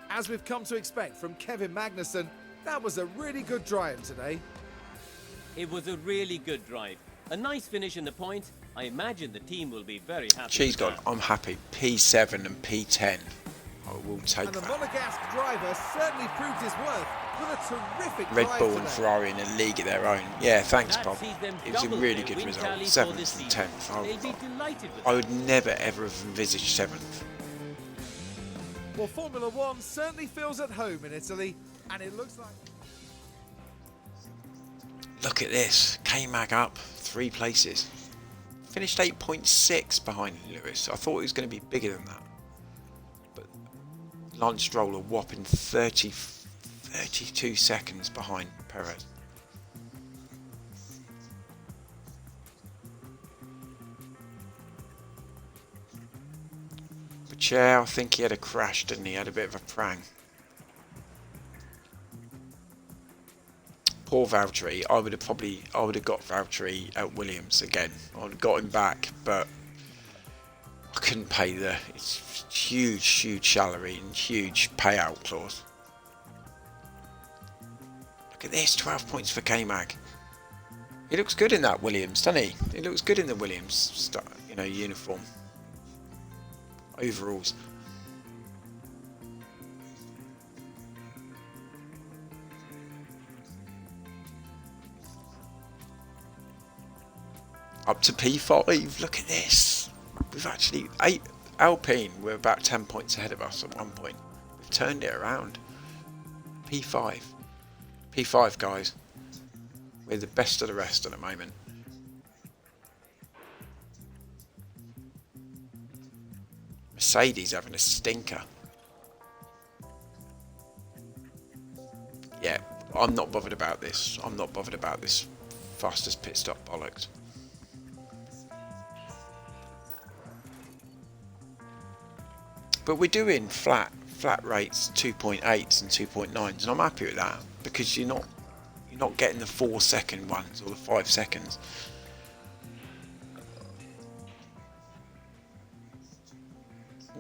As we've come to expect from Kevin Magnussen, that was a really good drive today. It was a really good drive. A nice finish in the points. I imagine the team will be very happy. Cheese with God, that. I'm happy. P7 and P10. I will take And the that. Monegasque driver certainly proved his worth with a terrific Red drive Bull today. and Ferrari in a league of their own. Yeah, thanks, That Bob. sees them It was a double really their good win result. tally for 7th this and season. 10th. They'll be delighted with I that. would never ever have envisaged 7th. Well, Formula One certainly feels at home in Italy, and it looks like... Look at this. K-Mag up 3 places. Finished 8.6 behind Lewis. I thought it was going to be bigger than that. But Lance Stroll a whopping 32 seconds behind Perez. But yeah, I think he had a crash, didn't he? He had a bit of a prang. Poor Valtteri. I would have got Valtteri at Williams again. I would have got him back, but I couldn't pay it's huge salary and huge payout clause. Look at this, 12 points for K-Mag. He looks good in that Williams, doesn't he? He looks good in the Williams, uniform. Overalls. Up to P5. Look at this. We've actually Alpine were about 10 points ahead of us at one point. We've turned it around. P5. P5, guys. We're the best of the rest at the moment. Mercedes having a stinker. Yeah, I'm not bothered about this. I'm not bothered about this fastest pit stop bollocks. But we're doing flat rates, 2.8s and 2.9s, and I'm happy with that because you're not getting the 4-second ones or the 5 seconds.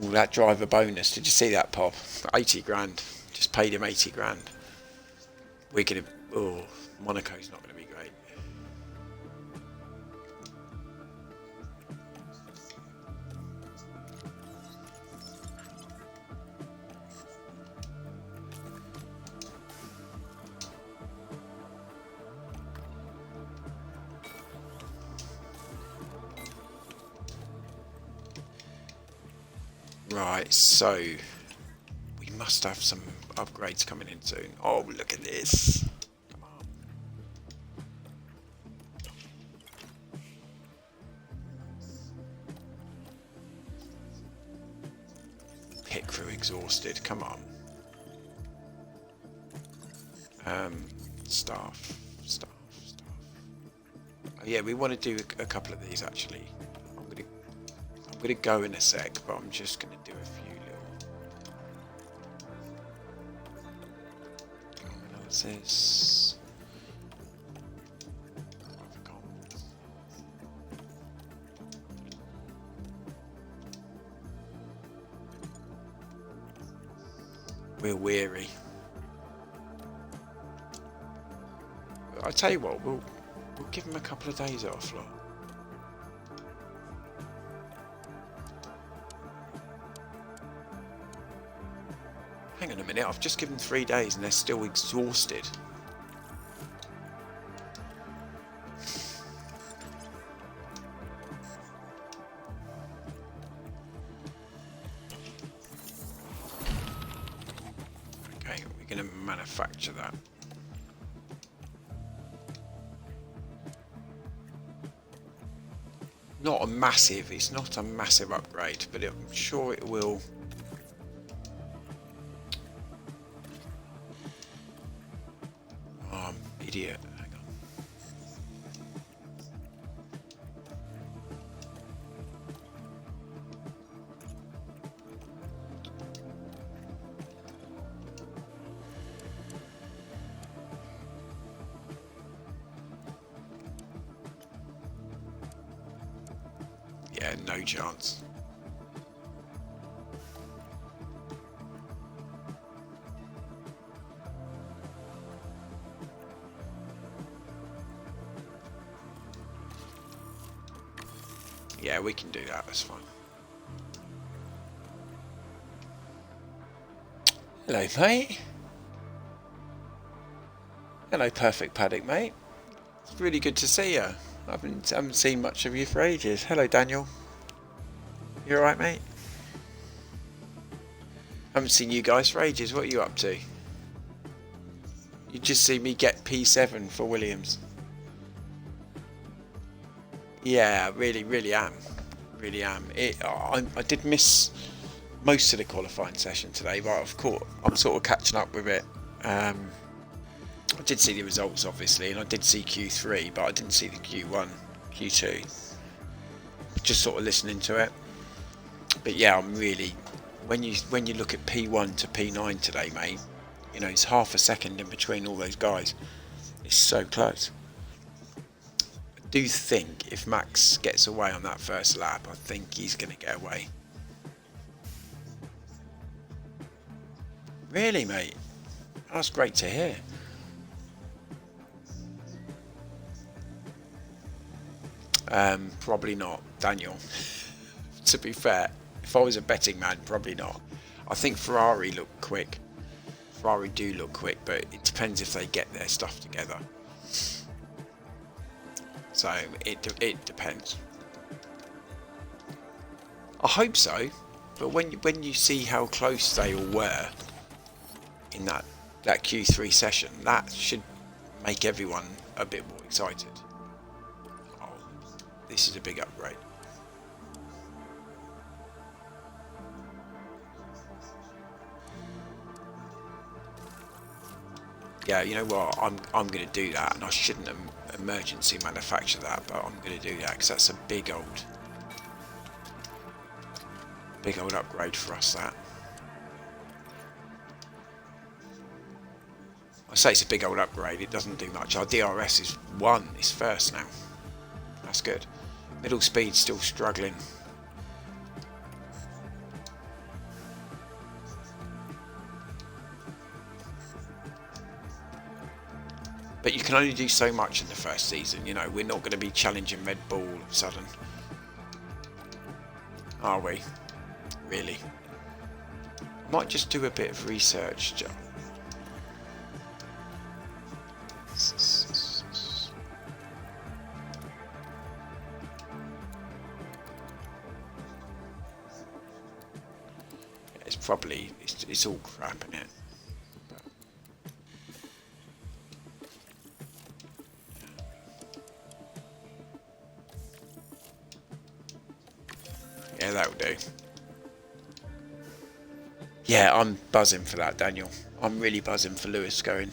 All that driver bonus. Did you see that, Pop? 80 grand. Just paid him 80 grand. We're gonna. Oh, Monaco's not gonna be great. Right, so we must have some upgrades coming in soon. Oh, look at this. Come on. Pit crew exhausted. Come on. Staff. Oh, yeah, we want to do a couple of these actually. I'm gonna go in a sec, but I'm just gonna do a few little analysis. We're weary. I tell you what, we'll give him a couple of days off, look. Hang on a minute, I've just given 3 days and they're still exhausted. Okay, we're going to manufacture that. It's not a massive upgrade, but I'm sure it will. Oh, I'm an idiot. Hang on. Yeah, no chance. Yeah, we can do that, that's fine. Hello, mate. Hello, Perfect Paddock, mate. It's really good to see you. I haven't seen much of you for ages. Hello, Daniel. You alright, mate? Haven't seen you guys for ages. What are you up to? You just see me get P7 for Williams. Yeah, really am. Really am. I did miss most of the qualifying session today, but I'm sort of catching up with it. I did see the results, obviously, and I did see Q3, but I didn't see the Q1, Q2. Just sort of listening to it. But yeah, I'm really, when you look at P1 to P9 today, mate, you know, it's half a second in between all those guys. It's so close. I do think if Max gets away on that first lap, I think he's going to get away. Really, mate? That's great to hear. Probably not, Daniel. To be fair, if I was a betting man, probably not. I think Ferrari look quick. Ferrari do look quick, but it depends if they get their stuff together. So it depends. I hope so, but when you see how close they all were in that Q3 session, that should make everyone a bit more excited. Oh, this is a big upgrade. Yeah, you know what? I'm going to do that, and I shouldn't emergency manufacture that, but I'm going to do that because that's a big old upgrade for us. That I say it's a big old upgrade. It doesn't do much. Our DRS is 1. It's first now. That's good. Middle speed still struggling. But you can only do so much in the first season, you know. We're not going to be challenging Red Bull all of a sudden. Are we? Really? I might just do a bit of research, Joe. It's probably, it's all crap in it. Yeah, that'll do. Yeah, I'm buzzing for that, Daniel. I'm really buzzing for Lewis going.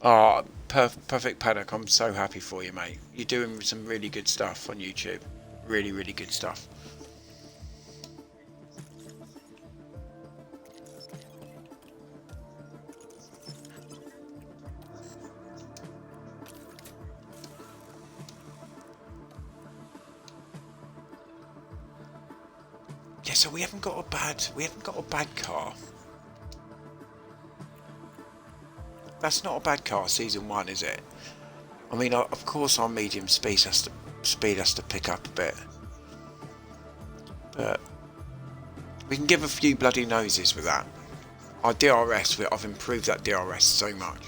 Oh, Perfect Paddock, I'm so happy for you, mate. You're doing some really good stuff on YouTube. Really, really good stuff. Yeah, so we haven't got a bad car. That's not a bad car, season 1, is it? I mean, of course our medium speed has to pick up a bit, but we can give a few bloody noses with that. Our DRS, I've improved that DRS so much.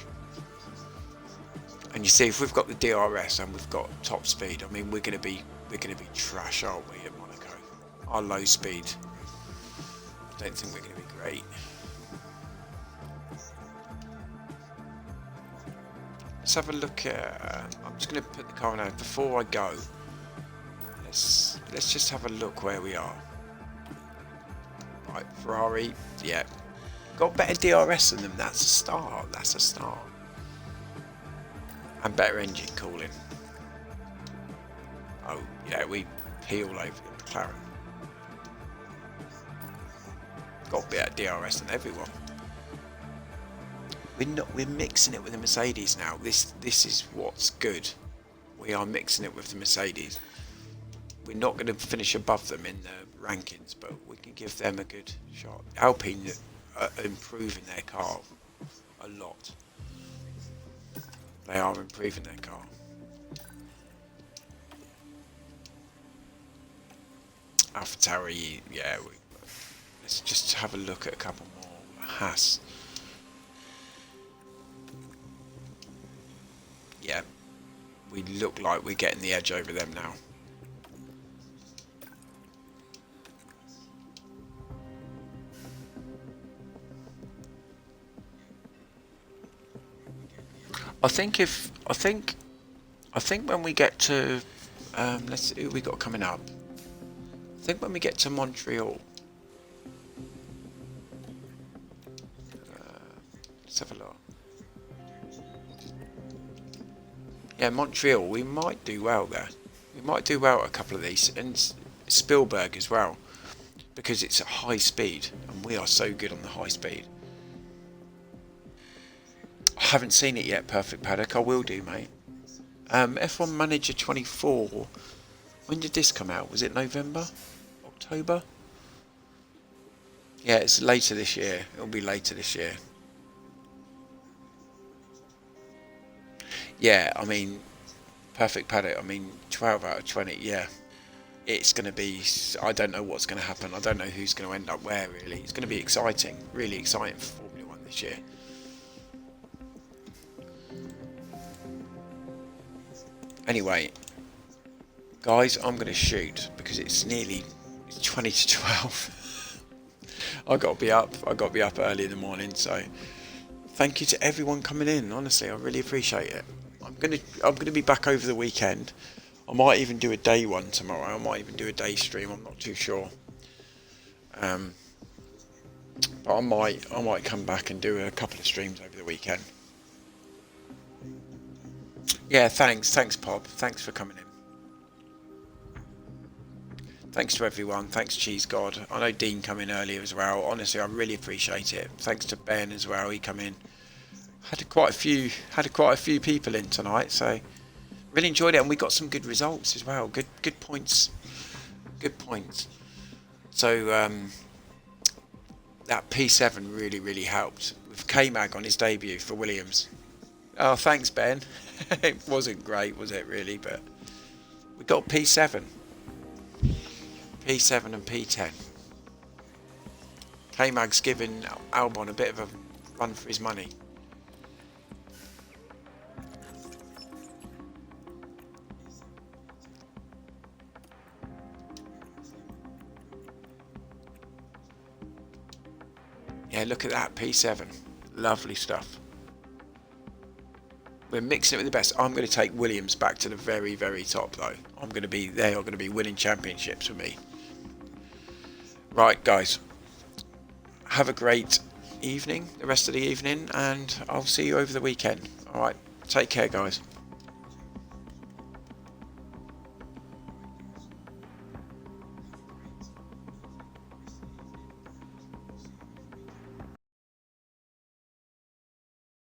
And you see, if we've got the DRS and we've got top speed, I mean, we're gonna be trash, aren't we, at Monaco? Our low speed, I don't think we're gonna be great. Let's have a look at. I'm just going to put the car on. Before I go, let's just have a look where we are. Right, Ferrari, yeah, got better DRS than them. That's a start. That's a start. And better engine cooling. Oh yeah, we peel over the McLaren. Got better DRS than everyone. We're mixing it with the Mercedes now. This is what's good. We are mixing it with the Mercedes. We're not going to finish above them in the rankings, but we can give them a good shot. Alpine are improving their car a lot. They are improving their car. AlphaTauri, yeah. Let's just have a look at a couple more. Haas. Yeah, we look like we're getting the edge over them now. I think when we get to let's see who we got coming up. I think when we get to Montreal, let's have a look. Yeah, Montreal, we might do well there. We might do well at a couple of these, and Spielberg as well, because it's at high speed, and we are so good on the high speed. I haven't seen it yet, Perfect Paddock. I will do, mate. F1 Manager 24. When did this come out? Was it November? October? Yeah, it's later this year. It'll be later this year. Yeah, I mean, Perfect Paddock, I mean, 12 out of 20, yeah. It's going to be, I don't know what's going to happen. I don't know who's going to end up where, really. It's going to be exciting, really exciting for Formula 1 this year. Anyway, guys, I'm going to shoot because it's 20 to 12. I've got to be up early in the morning, so thank you to everyone coming in. Honestly, I really appreciate it. I'm gonna be back over the weekend. I might even do a day one tomorrow. I might even do a day stream. I'm not too sure. But I might come back and do a couple of streams over the weekend. Yeah, thanks, Pop. Thanks for coming in. Thanks to everyone. Thanks, Cheese God. I know Dean come in earlier as well. Honestly, I really appreciate it. Thanks to Ben as well. He come in. Had quite a few people in tonight, so really enjoyed it, and we got some good results as well. Good points. So that P7 really helped with K-Mag on his debut for Williams. Oh, thanks, Ben. It wasn't great, was it, really? But we got P7 and P10. K-Mag's giving Albon a bit of a run for his money. Yeah, look at that, P7. Lovely stuff. We're mixing it with the best. I'm going to take Williams back to the very top, though. They are going to be winning championships for me. Right, guys. Have a great evening, the rest of the evening, and I'll see you over the weekend. Alright, take care guys.